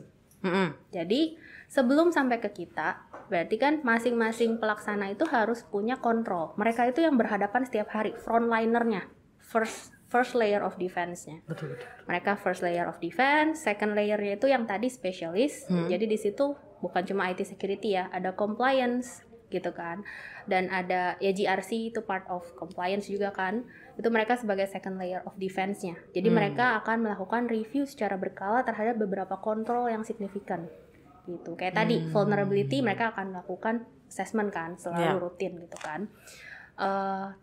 Jadi sebelum sampai ke kita, berarti kan masing-masing pelaksana itu harus punya kontrol. Mereka itu yang berhadapan setiap hari, frontlinernya, first first layer of defense-nya. Betul. Mereka first layer of defense, second layer-nya itu yang tadi specialist. Jadi di situ bukan cuma IT security ya, ada compliance gitu kan. Dan ada ya GRC itu part of compliance juga kan. Itu mereka sebagai second layer of defense-nya. Jadi mereka akan melakukan review secara berkala terhadap beberapa kontrol yang signifikan. Gitu. Kayak tadi vulnerability mereka akan melakukan assessment kan, selalu rutin gitu kan.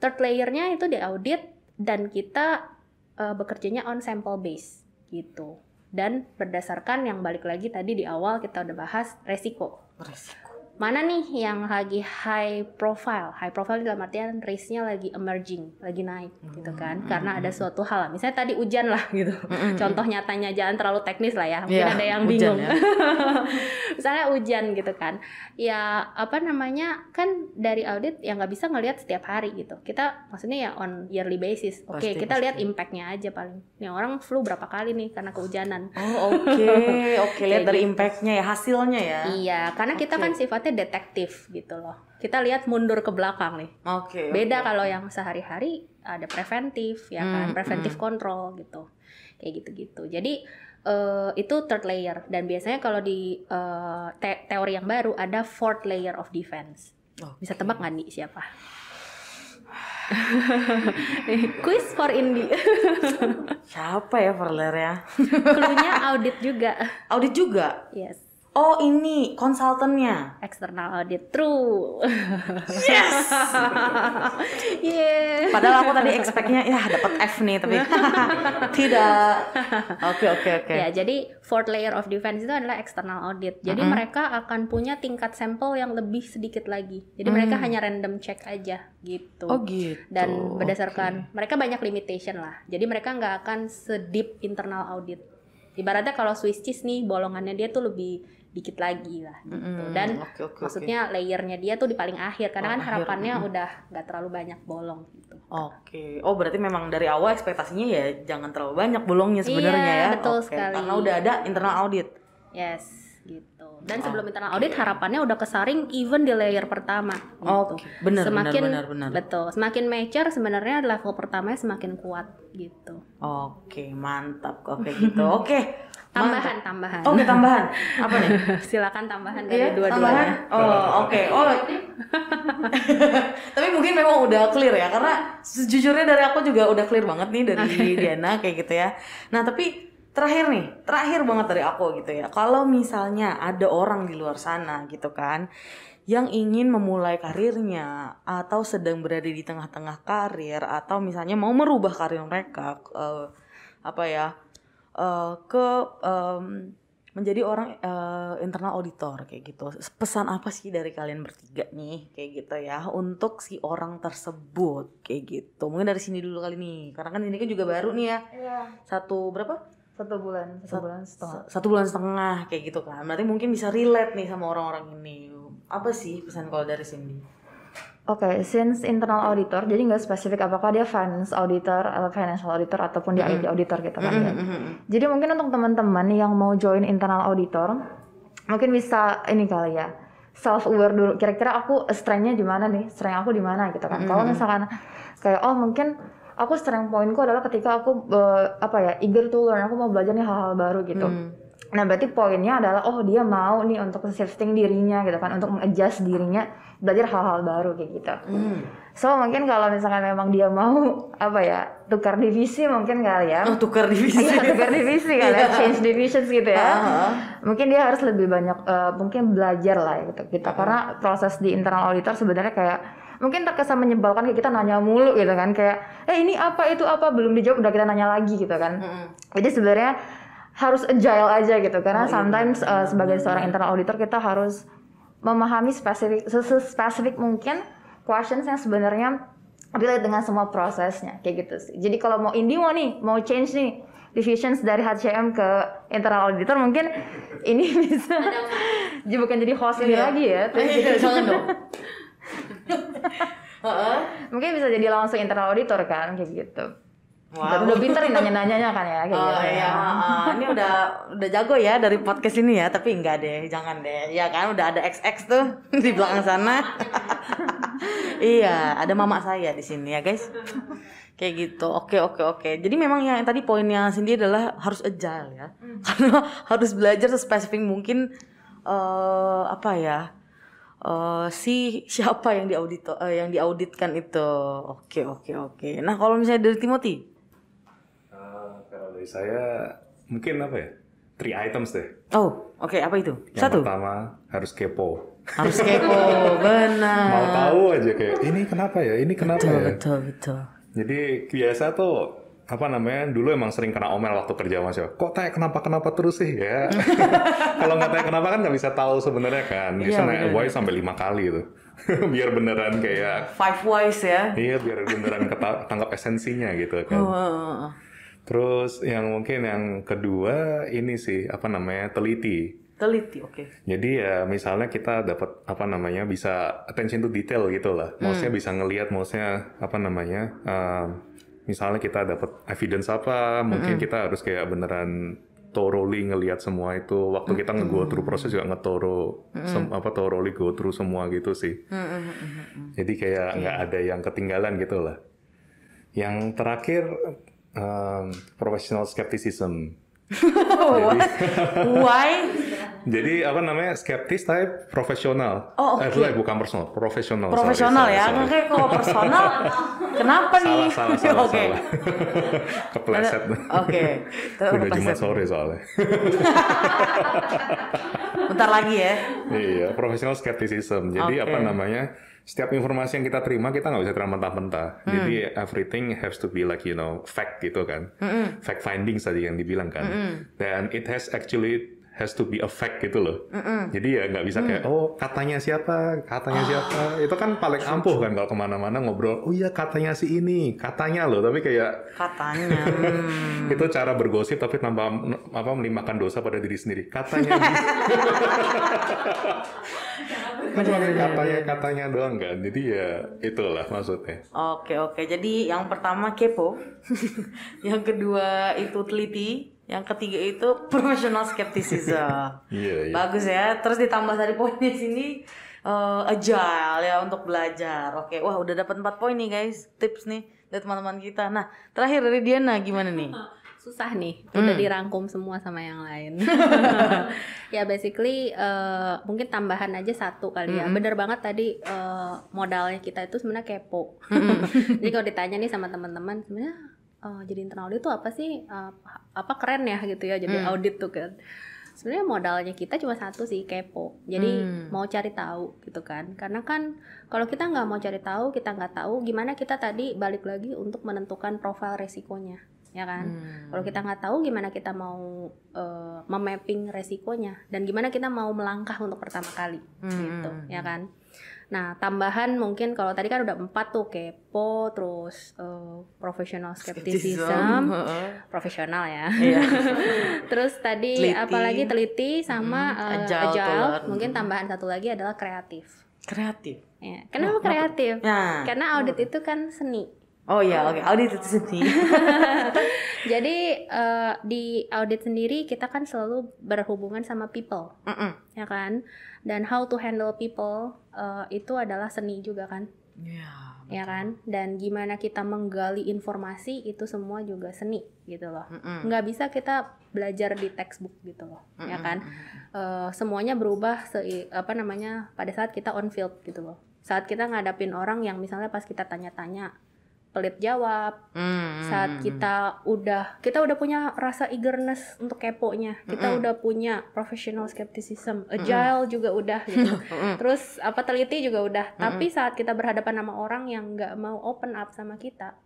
Third layer-nya itu di audit dan kita bekerjanya on sample base gitu. Dan berdasarkan yang balik lagi tadi di awal kita udah bahas resiko. Mana nih yang lagi high profile? High profile dalam artian risk-nya lagi emerging, lagi naik gitu kan. Karena ada suatu hal, misalnya tadi hujan lah gitu. Contoh nyatanya, jangan terlalu teknis lah ya. Mungkin ada yang bingung. Ya. Misalnya hujan gitu kan. Ya apa namanya, kan dari audit ya nggak bisa ngelihat setiap hari gitu. Kita maksudnya ya on yearly basis. Oke, kita lihat impact-nya aja paling. Nih orang flu berapa kali nih karena kehujanan. Oh oke. Lihat dari impact-nya ya, hasilnya ya. Iya, karena kita kan sifatnya detektif gitu loh. Kita lihat mundur ke belakang nih. Beda kalau yang sehari-hari ada preventif ya kan, preventif control gitu. Kayak gitu-gitu. Jadi itu third layer dan biasanya kalau di teori yang baru ada fourth layer of defense. Bisa tebak nggak nih siapa? Quiz for Indi. Siapa ya fourth layer ya? Cluenya audit juga. Audit juga? Yes. Oh ini konsultannya. External audit, true. Yes. Yeah. Padahal aku tadi expect-nya ya dapat F nih tapi tidak. Oke. Ya jadi fourth layer of defense itu adalah external audit. Jadi mereka akan punya tingkat sampel yang lebih sedikit lagi. Jadi mereka hanya random check aja gitu. Oh gitu. Dan berdasarkan mereka banyak limitation lah. Jadi mereka nggak akan sedip internal audit. Ibaratnya kalau Swiss cheese nih bolongannya dia tuh lebih dikit lagi lah gitu. Dan maksudnya layernya dia tuh di paling akhir karena kan harapannya udah nggak terlalu banyak bolong gitu. Oke. Oh berarti memang dari awal ekspektasinya ya jangan terlalu banyak bolongnya sebenarnya ya. Betul sekali. Karena udah ada internal audit. Yes gitu. Dan sebelum internal audit harapannya udah kesaring even di layer pertama gitu. Benar. Betul. Semakin mature sebenarnya level pertamanya semakin kuat gitu. Oke, mantap. Oke gitu. Oke. Tambahan. Oke, tambahan. Apa nih? Silakan tambahan dari dua-duanya. Tambahan? Oh, oke. Tapi mungkin memang udah clear ya karena sejujurnya dari aku juga udah clear banget nih dari Diana kayak gitu ya. Nah, tapi terakhir banget dari aku gitu ya. Kalau misalnya ada orang di luar sana gitu kan yang ingin memulai karirnya atau sedang berada di tengah-tengah karir atau misalnya mau merubah karir mereka menjadi orang internal auditor kayak gitu. Pesan apa sih dari kalian bertiga nih kayak gitu ya untuk si orang tersebut kayak gitu. Mungkin dari sini dulu kali nih. Karena kan ini kan juga baru nih ya. Iya. 1 bulan setengah. 1 bulan setengah kayak gitu kan. Berarti mungkin bisa relate nih sama orang-orang ini. Apa sih pesan kalau dari Cindy? Oke, since internal auditor, jadi nggak spesifik apakah dia financial auditor ataupun dia IT auditor gitu kan ya. Jadi mungkin untuk teman-teman yang mau join internal auditor, mungkin bisa ini kali ya, self aware dulu. Kira-kira aku strength-nya di mana nih? Strength aku di mana gitu kan. Kalau misalkan kayak mungkin aku strength pointku adalah ketika aku eager to learn, aku mau belajar nih hal-hal baru gitu. Nah berarti poinnya adalah dia mau nih untuk shifting dirinya gitu kan, untuk mengadjust dirinya belajar hal-hal baru kayak gitu. So mungkin kalau misalkan memang dia mau tukar divisi mungkin kali ya. Tukar divisi. Iya, tukar divisi kali ya, change divisions gitu ya. Mungkin dia harus lebih banyak mungkin belajar lah gitu. Karena proses di internal auditor sebenarnya kayak mungkin terkesan menyebalkan kayak kita nanya mulu gitu kan, kayak ini apa itu apa belum dijawab udah kita nanya lagi gitu kan. Jadi sebenarnya harus agile aja gitu karena sometimes sebagai seorang internal auditor kita harus memahami spesifik mungkin questions yang sebenarnya relate dengan semua prosesnya kayak gitu sih. Jadi kalau mau mau change nih divisions dari HCM ke internal auditor mungkin ini bisa bukan jadi host ini lagi ya. Jangan dong. Mungkin bisa jadi langsung internal auditor kan kayak gitu. Kita udah pinter nih nanya-nanyanya kan ya kayak gitu. Iya, ini udah jago ya dari podcast ini ya, tapi enggak deh, jangan deh. Ya kan udah ada XX tuh di belakang sana. Iya, ada mama saya di sini ya, guys. Kayak gitu. Oke. Jadi memang yang tadi poinnya Cindy adalah harus agile ya. Karena harus belajar sespesifik mungkin siapa yang diauditkan itu. Oke. Nah, kalau misalnya dari Timothy? Kalau dari saya mungkin 3 items deh. Oh, oke. Apa itu? Yang Satu. pertama harus kepo. Harus kepo, benar. Mau tahu aja kayak ini kenapa ya? Ini kenapa ya? Betul. Jadi biasa tuh dulu emang sering kena omel waktu kerja Mas ya. Kok tanya kenapa terus sih ya? Kalau nggak tanya kenapa kan nggak bisa tahu sebenarnya kan. Bisa nanya why sampai 5 kali tuh. Biar beneran kayak 5 whys ya. Iya, biar beneran ketangkap esensinya gitu kan. Terus yang mungkin yang kedua ini sih teliti. Teliti, oke. Jadi ya misalnya kita dapat bisa attention to detail gitu lah. Maksudnya bisa ngelihat misalnya kita dapat evidence apa, mungkin kita harus kayak beneran thoroughly ngelihat semua itu. Waktu kita nge-go through proses juga thoroughly go through semua gitu sih. Jadi kayak nggak ada yang ketinggalan gitu lah. Yang terakhir professional skepticism. Why? Jadi skeptis tapi profesional. Oh, oke. Bukan personal, profesional. Profesional ya. Sorry. Makanya kalau personal kenapa nih? Salah. Oke. Kepleset. Oke. Udah Jumat sore soalnya. Bentar lagi ya. Iya, professional skepticism. Jadi setiap informasi yang kita terima kita nggak bisa terima mentah-mentah. Jadi everything has to be fact gitu kan. Fact findings tadi yang dibilang kan. Dan it has to be a fact gitu loh. Jadi ya nggak bisa kayak katanya siapa itu kan paling ampuh kan kalau kemana-mana ngobrol. Oh iya katanya si ini, katanya loh. Tapi kayak katanya itu cara bergosip tapi tanpa menimbulkan dosa pada diri sendiri. Katanya. Katanya doang kan. Jadi ya itulah maksudnya. Oke. Jadi yang pertama kepo, yang kedua itu teliti, yang ketiga itu professional skepticism. Iya. Bagus ya. Terus ditambah tadi poinnya sini agile ya untuk belajar. Oke, wah udah dapat 4 poin nih guys. Tips nih dari teman-teman kita. Nah, terakhir dari Diana gimana nih? Susah nih, udah dirangkum semua sama yang lain. Ya basically mungkin tambahan aja satu kali ya. Bener banget tadi modalnya kita itu sebenarnya kepo. Jadi kalau ditanya nih sama teman-teman sebenarnya jadi internal audit itu apa sih? Apa keren ya gitu ya jadi audit tuh kan. Sebenarnya modalnya kita cuma satu sih, kepo. Jadi mau cari tahu gitu kan. Karena kan kalau kita nggak mau cari tahu, kita nggak tahu gimana kita tadi balik lagi untuk menentukan profil resikonya. Ya kan, kalau kita nggak tahu gimana kita mau memapping resikonya dan gimana kita mau melangkah untuk pertama kali gitu, ya kan. Nah tambahan mungkin kalau tadi kan udah 4 tuh, kepo, terus professional skepticism, profesional ya. Terus tadi apalagi teliti sama agile. Mungkin tambahan satu lagi adalah kreatif. Ya. Kenapa kreatif? Nah, karena audit itu kan seni. Oh iya, oke. Audit itu sendiri. Jadi di audit sendiri kita kan selalu berhubungan sama people, ya kan. Dan how to handle people itu adalah seni juga kan, ya kan. Dan gimana kita menggali informasi itu semua juga seni gitu loh. Nggak bisa kita belajar di textbook gitu loh, ya kan. Semuanya berubah pada saat kita on field gitu loh. Saat kita ngadapin orang yang misalnya pas kita tanya-tanya pelit jawab, saat kita udah punya rasa eagerness untuk keponya, kita udah punya professional skepticism, agile juga udah gitu, terus teliti juga udah, tapi saat kita berhadapan sama orang yang nggak mau open up sama kita,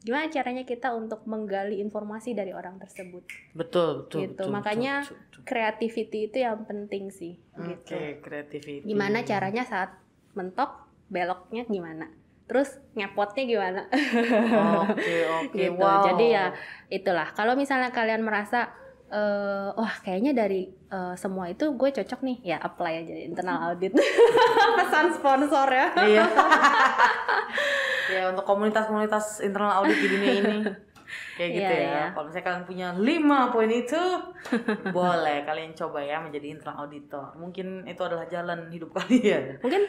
gimana caranya kita untuk menggali informasi dari orang tersebut? Betul. Makanya creativity itu yang penting sih. Gitu. Creativity. Gimana caranya saat mentok, beloknya gimana? Terus ngepotnya gimana? Oke. Gitu. Wow. Jadi ya itulah. Kalau misalnya kalian merasa wah kayaknya dari semua itu gue cocok nih, ya apply aja internal audit. Pesan sponsor ya. Iya. Ya untuk komunitas internal audit di dunia ini. Kayak gitu ya. Kalau misalnya kalian punya 5 poin itu, boleh kalian coba ya menjadi internal auditor. Mungkin itu adalah jalan hidup kalian. Mungkin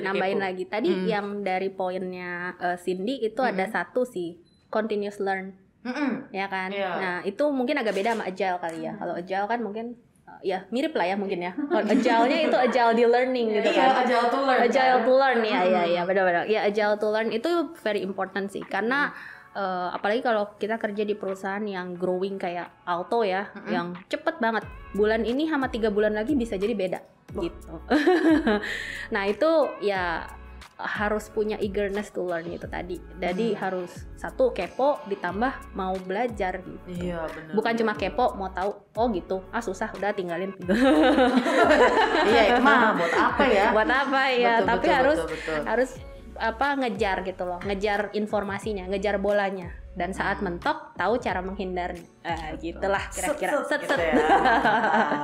nambahin kepo. lagi tadi yang dari poinnya Cindy itu ada satu sih, continuous learn. Ya kan. Nah, itu mungkin agak beda sama agile kali ya. Kalau agile kan mungkin ya mirip lah ya mungkin ya. Kalau agile-nya itu agile di learning gitu kan. Iya, agile to learn. Agile to learn ya benar-benar. Ya agile to learn itu very important sih karena apalagi kalau kita kerja di perusahaan yang growing kayak Alto ya, yang cepet banget. Bulan ini sama 3 bulan lagi bisa jadi beda gitu. Nah, itu ya harus punya eagerness to learn itu tadi. Jadi harus satu kepo ditambah mau belajar gitu. Iya, benar. Bukan cuma kepo mau tahu, oh gitu. Ah susah udah tinggalin gitu. Iya, itu mah buat apa ya? Buat apa ya? Betul, Tapi betul. harus ngejar gitu loh. Ngejar informasinya, ngejar bolanya. Dan saat mentok tahu cara menghindarnya. Gitulah kira-kira. Set gitu ya.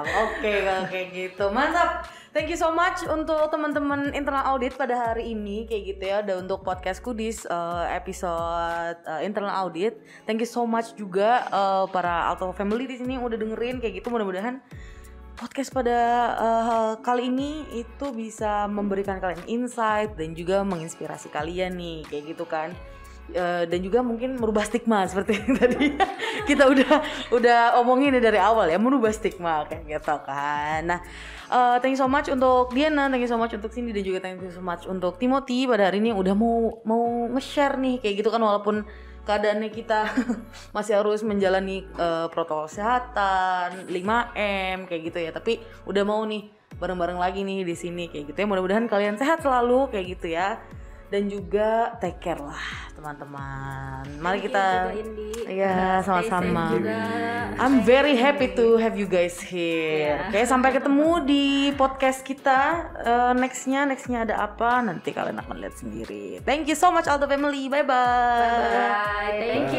Oke, kalau kayak gitu. Mantap. Thank you so much untuk teman-teman internal audit pada hari ini kayak gitu ya. Udah untuk podcast Kudis episode internal audit. Thank you so much juga para Alto family di sini yang udah dengerin kayak gitu. Mudah-mudahan podcast pada kali ini itu bisa memberikan kalian insight dan juga menginspirasi kalian nih kayak gitu kan. Dan juga mungkin merubah stigma seperti yang tadi kita udah omongin dari awal ya, merubah stigma kayak gitu kan. Nah, thank you so much untuk Diana, thank you so much untuk Cindy dan juga thank you so much untuk Timothy pada hari ini udah mau nge-share nih kayak gitu kan, walaupun keadaannya kita masih harus menjalani protokol kesehatan 5M kayak gitu ya, tapi udah mau nih bareng-bareng lagi nih di sini kayak gitu ya. Mudah-mudahan kalian sehat selalu kayak gitu ya. Dan juga take care lah teman-teman. Mari kita ya sama-sama. I'm very happy to have you guys here. Oke, sampai ketemu di podcast kita. Nextnya ada apa? Nanti kalian akan lihat sendiri. Thank you so much Alto family. Bye bye. Thank